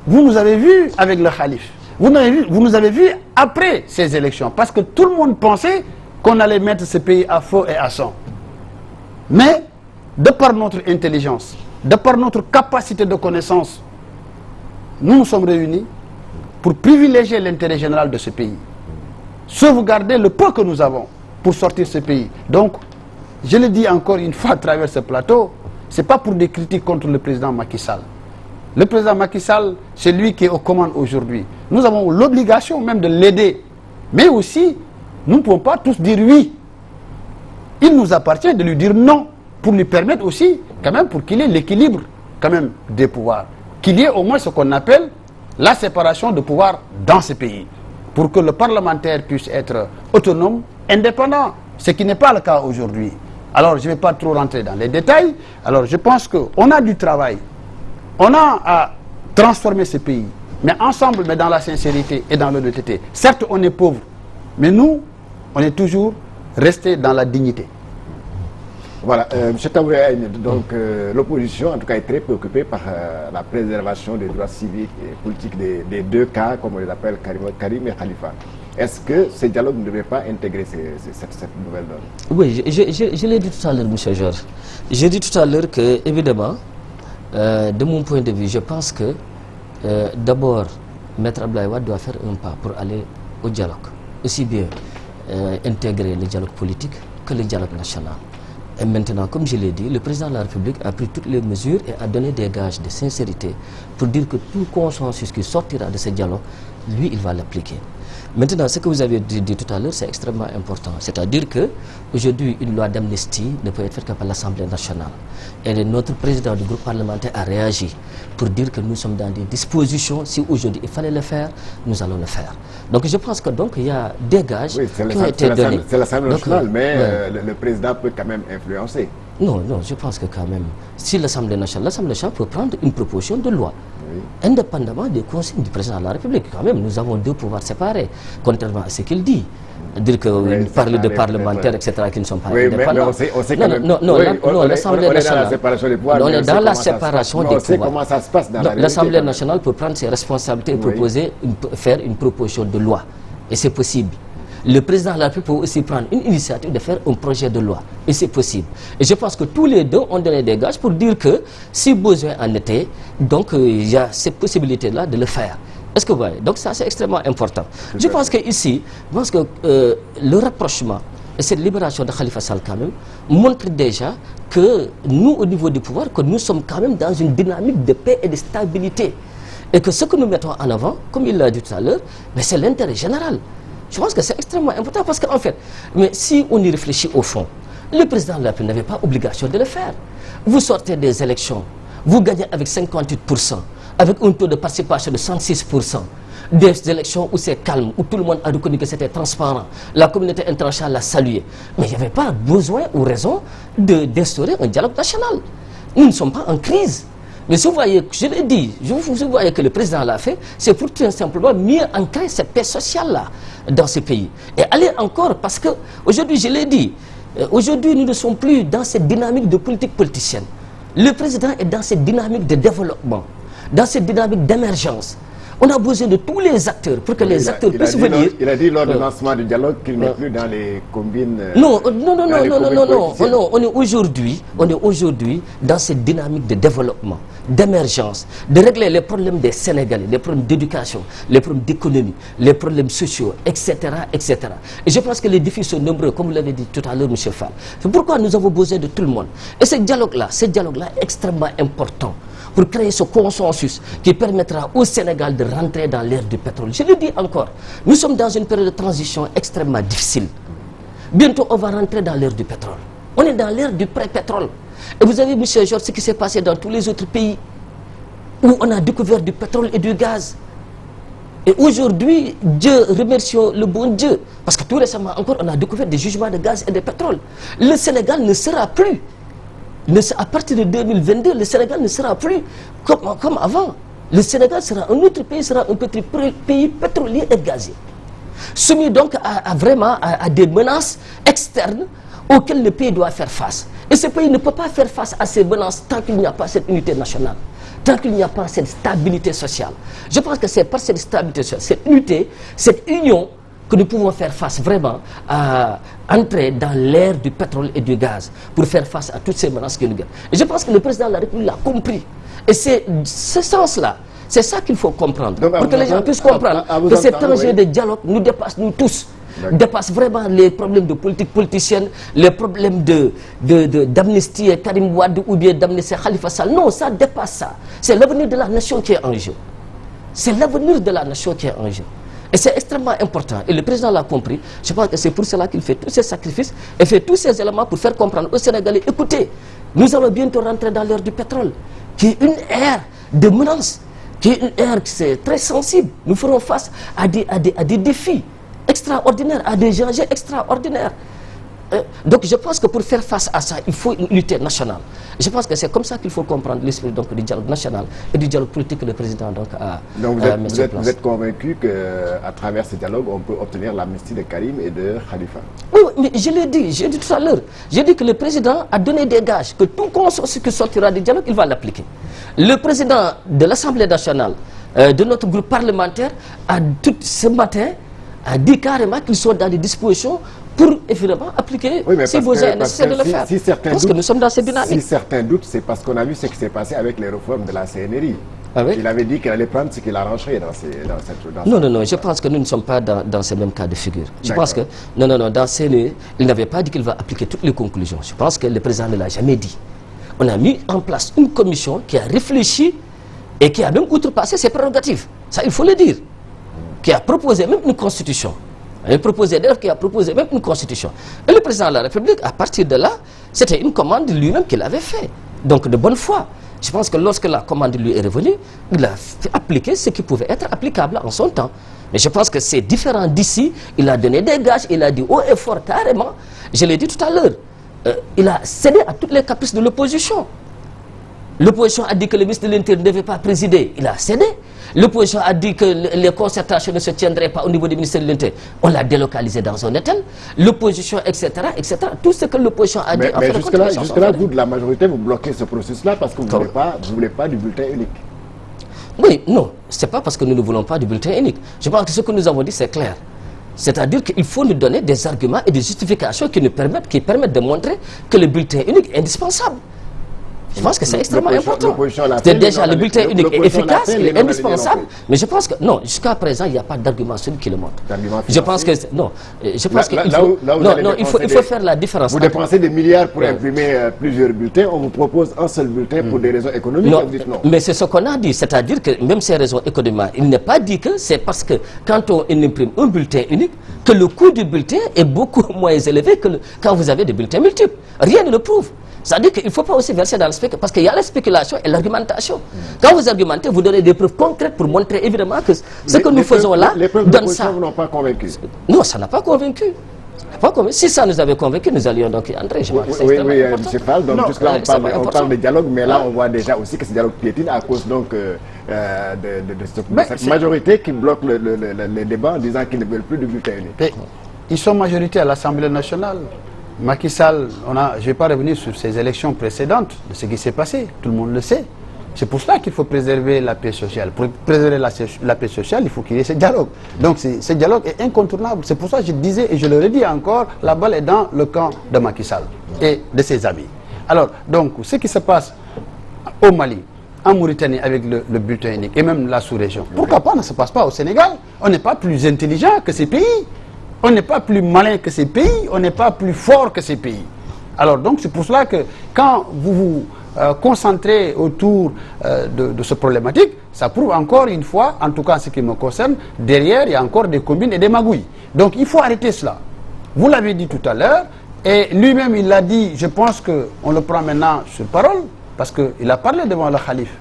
Vous nous avez vus avec le Khalif. Vous nous avez vus après ces élections. Parce que tout le monde pensait qu'on allait mettre ce pays à feu et à sang. Mais, de par notre intelligence, de par notre capacité de connaissance, nous nous sommes réunis pour privilégier l'intérêt général de ce pays. Sauvegarder le peu que nous avons pour sortir ce pays. Donc, je le dis encore une fois à travers ce plateau, ce n'est pas pour des critiques contre le président Macky Sall. Le président Macky Sall, c'est lui qui est aux commandes aujourd'hui. Nous avons l'obligation même de l'aider. Mais aussi, nous ne pouvons pas tous dire oui. Il nous appartient de lui dire non, pour lui permettre aussi, quand même, pour qu'il ait l'équilibre quand même des pouvoirs. Qu'il y ait au moins ce qu'on appelle la séparation de pouvoir dans ce pays. Pour que le parlementaire puisse être autonome, indépendant. Ce qui n'est pas le cas aujourd'hui. Alors, je ne vais pas trop rentrer dans les détails. Alors, je pense qu'on a du travail. On a à transformer ce pays. Mais ensemble, mais dans la sincérité et dans l'honnêteté. Certes, on est pauvre. Mais nous, on est toujours restés dans la dignité. Voilà, M. Taboulé, donc l'opposition en tout cas est très préoccupée par la préservation des droits civiques et politiques des deux cas, comme on les appelle, Karim et Khalifa. Est-ce que ce dialogue ne devrait pas intégrer cette nouvelle donne? Oui, je l'ai dit tout à l'heure, M. Georges. J'ai dit tout à l'heure que, évidemment, de mon point de vue, je pense que d'abord, Maître Abdoulaye Wade doit faire un pas pour aller au dialogue. Aussi bien intégrer le dialogue politique que le dialogue national. Et maintenant, comme je l'ai dit, le président de la République a pris toutes les mesures et a donné des gages de sincérité pour dire que tout consensus qui sortira de ce dialogue, lui, il va l'appliquer. Maintenant, ce que vous avez dit tout à l'heure, c'est extrêmement important. C'est-à-dire qu'aujourd'hui, une loi d'amnistie ne peut être faite que par l'Assemblée nationale. Et notre président du groupe parlementaire a réagi pour dire que nous sommes dans des dispositions. Si aujourd'hui il fallait le faire, nous allons le faire. Donc je pense que donc il y a des gages qui ont été donnés. C'est l'Assemblée nationale, mais le président peut quand même influencer. Non, je pense que quand même, si l'Assemblée nationale peut prendre une proposition de loi. Indépendamment des consignes du président de la République, quand même, nous avons deux pouvoirs séparés, contrairement à ce qu'il dit. Dire que parler de parlementaires, etc., qui ne sont pas indépendants. Mais on sait quand même. Non, l'Assemblée nationale. On est dans la séparation des pouvoirs. On est dans la séparation des pouvoirs. On sait comment ça se passe dans la réalité. L'Assemblée nationale peut prendre ses responsabilités et faire une proposition de loi. Et c'est possible. Le président de la République peut aussi prendre une initiative de faire un projet de loi. Et c'est possible. Et je pense que tous les deux ont donné des gages pour dire que si besoin en était, donc il y a cette possibilité-là de le faire. Est-ce que vous voyez? Donc ça, c'est extrêmement important. Je pense qu'ici, le rapprochement et cette libération de Khalifa Sall quand même montre déjà que nous, au niveau du pouvoir, que nous sommes quand même dans une dynamique de paix et de stabilité. Et que ce que nous mettons en avant, comme il l'a dit tout à l'heure, c'est l'intérêt général. Je pense que c'est extrêmement important parce qu'en fait, mais si on y réfléchit au fond, le président de la République n'avait pas obligation de le faire. Vous sortez des élections, vous gagnez avec 58%, avec un taux de participation de 106%, des élections où c'est calme, où tout le monde a reconnu que c'était transparent, la communauté internationale l'a salué. Mais il n'y avait pas besoin ou raison d'instaurer un dialogue national. Nous ne sommes pas en crise. Mais si vous voyez, je l'ai dit, vous voyez que le président l'a fait, c'est pour tout simplement mieux ancrer cette paix sociale-là dans ce pays. Et aller encore, parce qu'aujourd'hui, je l'ai dit, aujourd'hui, nous ne sommes plus dans cette dynamique de politique politicienne. Le président est dans cette dynamique de développement, dans cette dynamique d'émergence. On a besoin de tous les acteurs pour que les acteurs puissent venir. Il a dit lors du lancement du dialogue qu'il n'est plus dans les combines. Non. On est aujourd'hui dans cette dynamique de développement, d'émergence, de régler les problèmes des Sénégalais, les problèmes d'éducation, les problèmes d'économie, les problèmes sociaux, etc., etc. Et je pense que les défis sont nombreux, comme vous l'avez dit tout à l'heure, M. Fall. C'est pourquoi nous avons besoin de tout le monde. Et ce dialogue-là est extrêmement important. pour créer ce consensus qui permettra au Sénégal de rentrer dans l'ère du pétrole. Je le dis encore, nous sommes dans une période de transition extrêmement difficile. Bientôt, on va rentrer dans l'ère du pétrole. On est dans l'ère du pré-pétrole. Et vous avez, M. Georges, ce qui s'est passé dans tous les autres pays où on a découvert du pétrole et du gaz. Et aujourd'hui, Dieu, remercions le bon Dieu, parce que tout récemment encore, on a découvert des jugements de gaz et de pétrole. Le Sénégal ne sera plus, à partir de 2022, le Sénégal ne sera plus comme avant. Le Sénégal sera un autre pays, sera un petit pays pétrolier et gazier, soumis donc à des menaces externes auxquelles le pays doit faire face. Et ce pays ne peut pas faire face à ces menaces tant qu'il n'y a pas cette unité nationale, tant qu'il n'y a pas cette stabilité sociale. Je pense que c'est par cette stabilité sociale, cette unité, cette union, que nous pouvons faire face vraiment à entrer dans l'ère du pétrole et du gaz pour faire face à toutes ces menaces qui nous guettent. Et je pense que le président de la République l'a compris. Et c'est ce sens-là, c'est ça qu'il faut comprendre. Donc, pour que les gens puissent comprendre que cet enjeu de dialogue nous dépasse, nous tous. Dépasse vraiment les problèmes de politique politicienne, les problèmes d'amnistie Karim Wade ou bien d'amnistie Khalifa Sall. Non, ça dépasse ça. C'est l'avenir de la nation qui est en jeu. C'est l'avenir de la nation qui est en jeu. Et c'est extrêmement important. Et le président l'a compris. Je pense que c'est pour cela qu'il fait tous ces sacrifices et fait tous ces éléments pour faire comprendre aux Sénégalais, écoutez, nous allons bientôt rentrer dans l'ère du pétrole, qui est une ère de menaces, qui est une ère qui est très sensible. Nous ferons face à des défis extraordinaires, à des enjeux extraordinaires. Donc je pense que pour faire face à ça, il faut une unité nationale. Je pense que c'est comme ça qu'il faut comprendre l'esprit du dialogue national et du dialogue politique que le président a mis en place. Vous êtes convaincu qu'à travers ce dialogue, on peut obtenir l'amnistie de Karim et de Khalifa? Oui, mais je l'ai dit tout à l'heure. J'ai dit que le président a donné des gages, que tout consensus qui sortira du dialogue, il va l'appliquer. Le président de l'Assemblée nationale, de notre groupe parlementaire, ce matin, a dit carrément qu'ils sont dans des dispositions pour évidemment appliquer si besoin est nécessaire de le faire. Parce que nous sommes dans ces dynamiques. Si certains doutent, c'est parce qu'on a vu ce qui s'est passé avec les réformes de la CNRI. Ah oui? Il avait dit qu'il allait prendre ce qu'il arrangerait dans cette... Non, je pense que nous ne sommes pas dans ces mêmes cas de figure. Je pense que, non, dans CNRI, il n'avait pas dit qu'il va appliquer toutes les conclusions. Je pense que le président ne l'a jamais dit. On a mis en place une commission qui a réfléchi et qui a même outrepassé ses prérogatives. Ça, il faut le dire. Qui a proposé même une constitution. Il qui a proposé même une constitution. Et le président de la République, à partir de là, c'était une commande lui-même qu'il avait fait. Donc de bonne foi. Je pense que lorsque la commande lui est revenue, il a appliqué ce qui pouvait être applicable en son temps. Mais je pense que c'est différent d'ici. Il a donné des gages, il a dit haut et fort carrément. Je l'ai dit tout à l'heure. Il a cédé à toutes les caprices de l'opposition. L'opposition a dit que le ministre de l'Intérieur ne devait pas présider. Il a cédé. L'opposition a dit que les concertations ne se tiendraient pas au niveau du ministère de l'Intérieur. On l'a délocalisé dans un hôtel. L'opposition, etc., etc. Tout ce que l'opposition a dit... Mais jusque-là, vous, de la majorité, vous bloquez ce processus-là parce que vous ne voulez pas du bulletin unique. Oui, non. Ce n'est pas parce que nous ne voulons pas du bulletin unique. Je pense que ce que nous avons dit, c'est clair. C'est-à-dire qu'il faut nous donner des arguments et des justifications qui permettent de montrer que le bulletin unique est indispensable. Je pense que c'est extrêmement important. Déjà, le bulletin unique est efficace, il est indispensable. Mais je pense que, non, jusqu'à présent, il n'y a pas d'argument celui qui le montre. Je pense que, non, je pense qu'il faut, non, il faut faire la différence. Vous dépensez des milliards pour imprimer plusieurs bulletins, on vous propose un seul bulletin pour des raisons économiques. Non, mais c'est ce qu'on a dit, c'est-à-dire que même ces raisons économiques, il n'est pas dit que c'est parce que quand on imprime un bulletin unique, que le coût du bulletin est beaucoup moins élevé que quand vous avez des bulletins multiples. Rien ne le prouve. C'est-à-dire qu'il ne faut pas aussi verser dans le spéculation, parce qu'il y a la spéculation et l'argumentation. Quand vous argumentez, vous donnez des preuves concrètes pour montrer évidemment que ce que nous faisons là donne ça. Vous n'ont pas convaincu. Non, ça n'a pas convaincu. Si ça nous avait convaincu, nous allions donc y entrer. Oui, M. Fall, donc jusque-là on parle de dialogue, mais là on voit déjà aussi que ce dialogue piétine à cause donc de cette majorité qui bloque les débats en disant qu'ils ne veulent plus de bulletin unique. Ils sont majorité à l'Assemblée nationale. Macky Sall, je ne vais pas revenir sur ces élections précédentes, de ce qui s'est passé, tout le monde le sait. C'est pour cela qu'il faut préserver la paix sociale. Pour préserver la paix sociale, il faut qu'il y ait ce dialogue. Donc ce dialogue est incontournable. C'est pour ça que je disais, et je le redis encore, la balle est dans le camp de Macky Sall et de ses amis. Alors, donc, ce qui se passe au Mali, en Mauritanie avec le bulletin unique, et même la sous-région, pourquoi pas ne se passe pas au Sénégal? On n'est pas plus intelligent que ces pays. On n'est pas plus malin que ces pays, on n'est pas plus fort que ces pays. Alors donc c'est pour cela que quand vous concentrés autour de ce problématique, ça prouve encore une fois, en tout cas en ce qui me concerne, derrière il y a encore des combines et des magouilles. Donc il faut arrêter cela. Vous l'avez dit tout à l'heure, et lui-même il l'a dit, je pense qu'on le prend maintenant sur parole, parce qu'il a parlé devant le calife.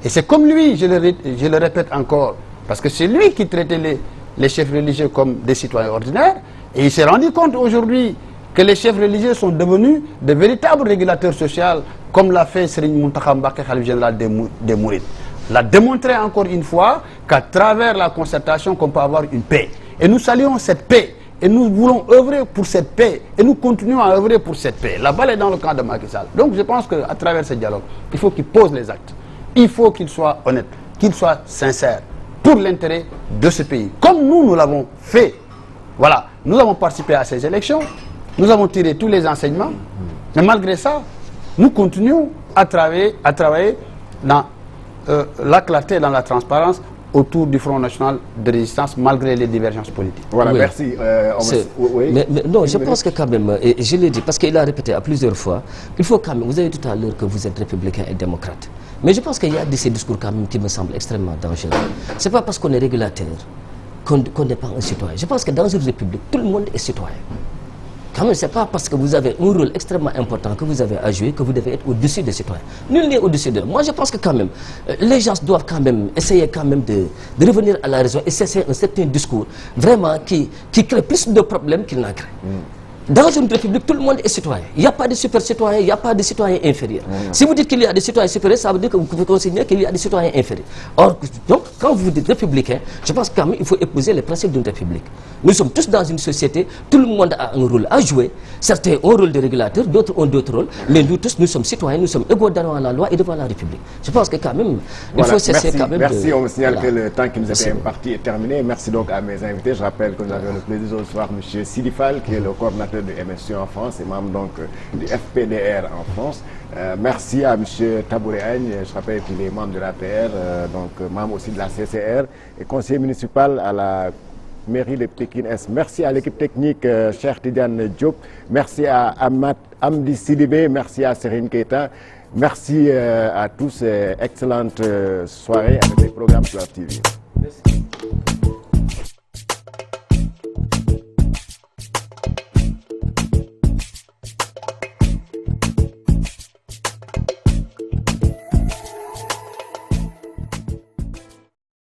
Et c'est comme lui, je le répète encore, parce que c'est lui qui traitait les chefs religieux comme des citoyens ordinaires, et il s'est rendu compte aujourd'hui que les chefs religieux sont devenus de véritables régulateurs sociaux, comme l'a fait Serigne Mountakha Mbacké, khalife général des Mourides. L'a démontré encore une fois qu'à travers la concertation, qu'on peut avoir une paix. Et nous saluons cette paix. Et nous voulons œuvrer pour cette paix. Et nous continuons à œuvrer pour cette paix. La balle est dans le camp de Macky Sall. Donc je pense qu'à travers ce dialogue, il faut qu'il pose les actes. Il faut qu'il soit honnête, qu'il soit sincère pour l'intérêt de ce pays. Comme nous l'avons fait. Voilà, nous avons participé à ces élections. Nous avons tiré tous les enseignements. Mais malgré ça, nous continuons à travailler dans la clarté et dans la transparence autour du Front National de Résistance, malgré les divergences politiques. Voilà, oui. Merci. Oui. Mais non, je pense que quand même, et je l'ai dit, parce qu'il a répété à plusieurs fois, il faut quand même, vous avez dit tout à l'heure que vous êtes républicain et démocrate. Mais je pense qu'il y a de ces discours quand même qui me semblent extrêmement dangereux. Ce n'est pas parce qu'on est régulateur qu'on n'est pas un citoyen. Je pense que dans une république, tout le monde est citoyen. Quand même, ce n'est pas parce que vous avez un rôle extrêmement important que vous avez à jouer que vous devez être au-dessus des citoyens. Nul n'est au-dessus d'eux. Moi, je pense que quand même, les gens doivent quand même essayer quand même de revenir à la raison et cesser un certain discours vraiment qui crée plus de problèmes qu'il n'en crée. Dans une république, tout le monde est citoyen. Il n'y a pas de super citoyen, il n'y a pas de citoyen inférieur. Si vous dites qu'il y a des citoyens supérieurs, ça veut dire que vous pouvez consigner qu'il y a des citoyens inférieurs. Or, donc, quand vous dites républicain, je pense quand même qu'il faut épouser les principes d'une république. Nous sommes tous dans une société, tout le monde a un rôle à jouer. Certains ont un rôle de régulateur, d'autres ont d'autres rôles, mais nous tous, nous sommes citoyens, nous sommes égaux devant la loi et devant la République. Je pense que quand même, il faut cesser quand même Merci, de... on me signale Voilà. que le temps qui nous était imparti est terminé. Merci donc à mes invités. Je rappelle que nous avions le plaisir ce soir, M. Sidi Fall, qui est le coordinateur de MSU en France et membre donc du FPDR en France. Merci à M. Tabouré Agne, je rappelle qu'il est membre de l'APR, donc membre aussi de la CCR et conseiller municipal à la mairie de Pékin-Est. Merci à l'équipe technique, Cheikh Tidiane Diop. Merci à Amdi Sidibé. Merci à Serine Keita. Merci à tous. Excellente soirée avec les programmes sur la TV. Merci.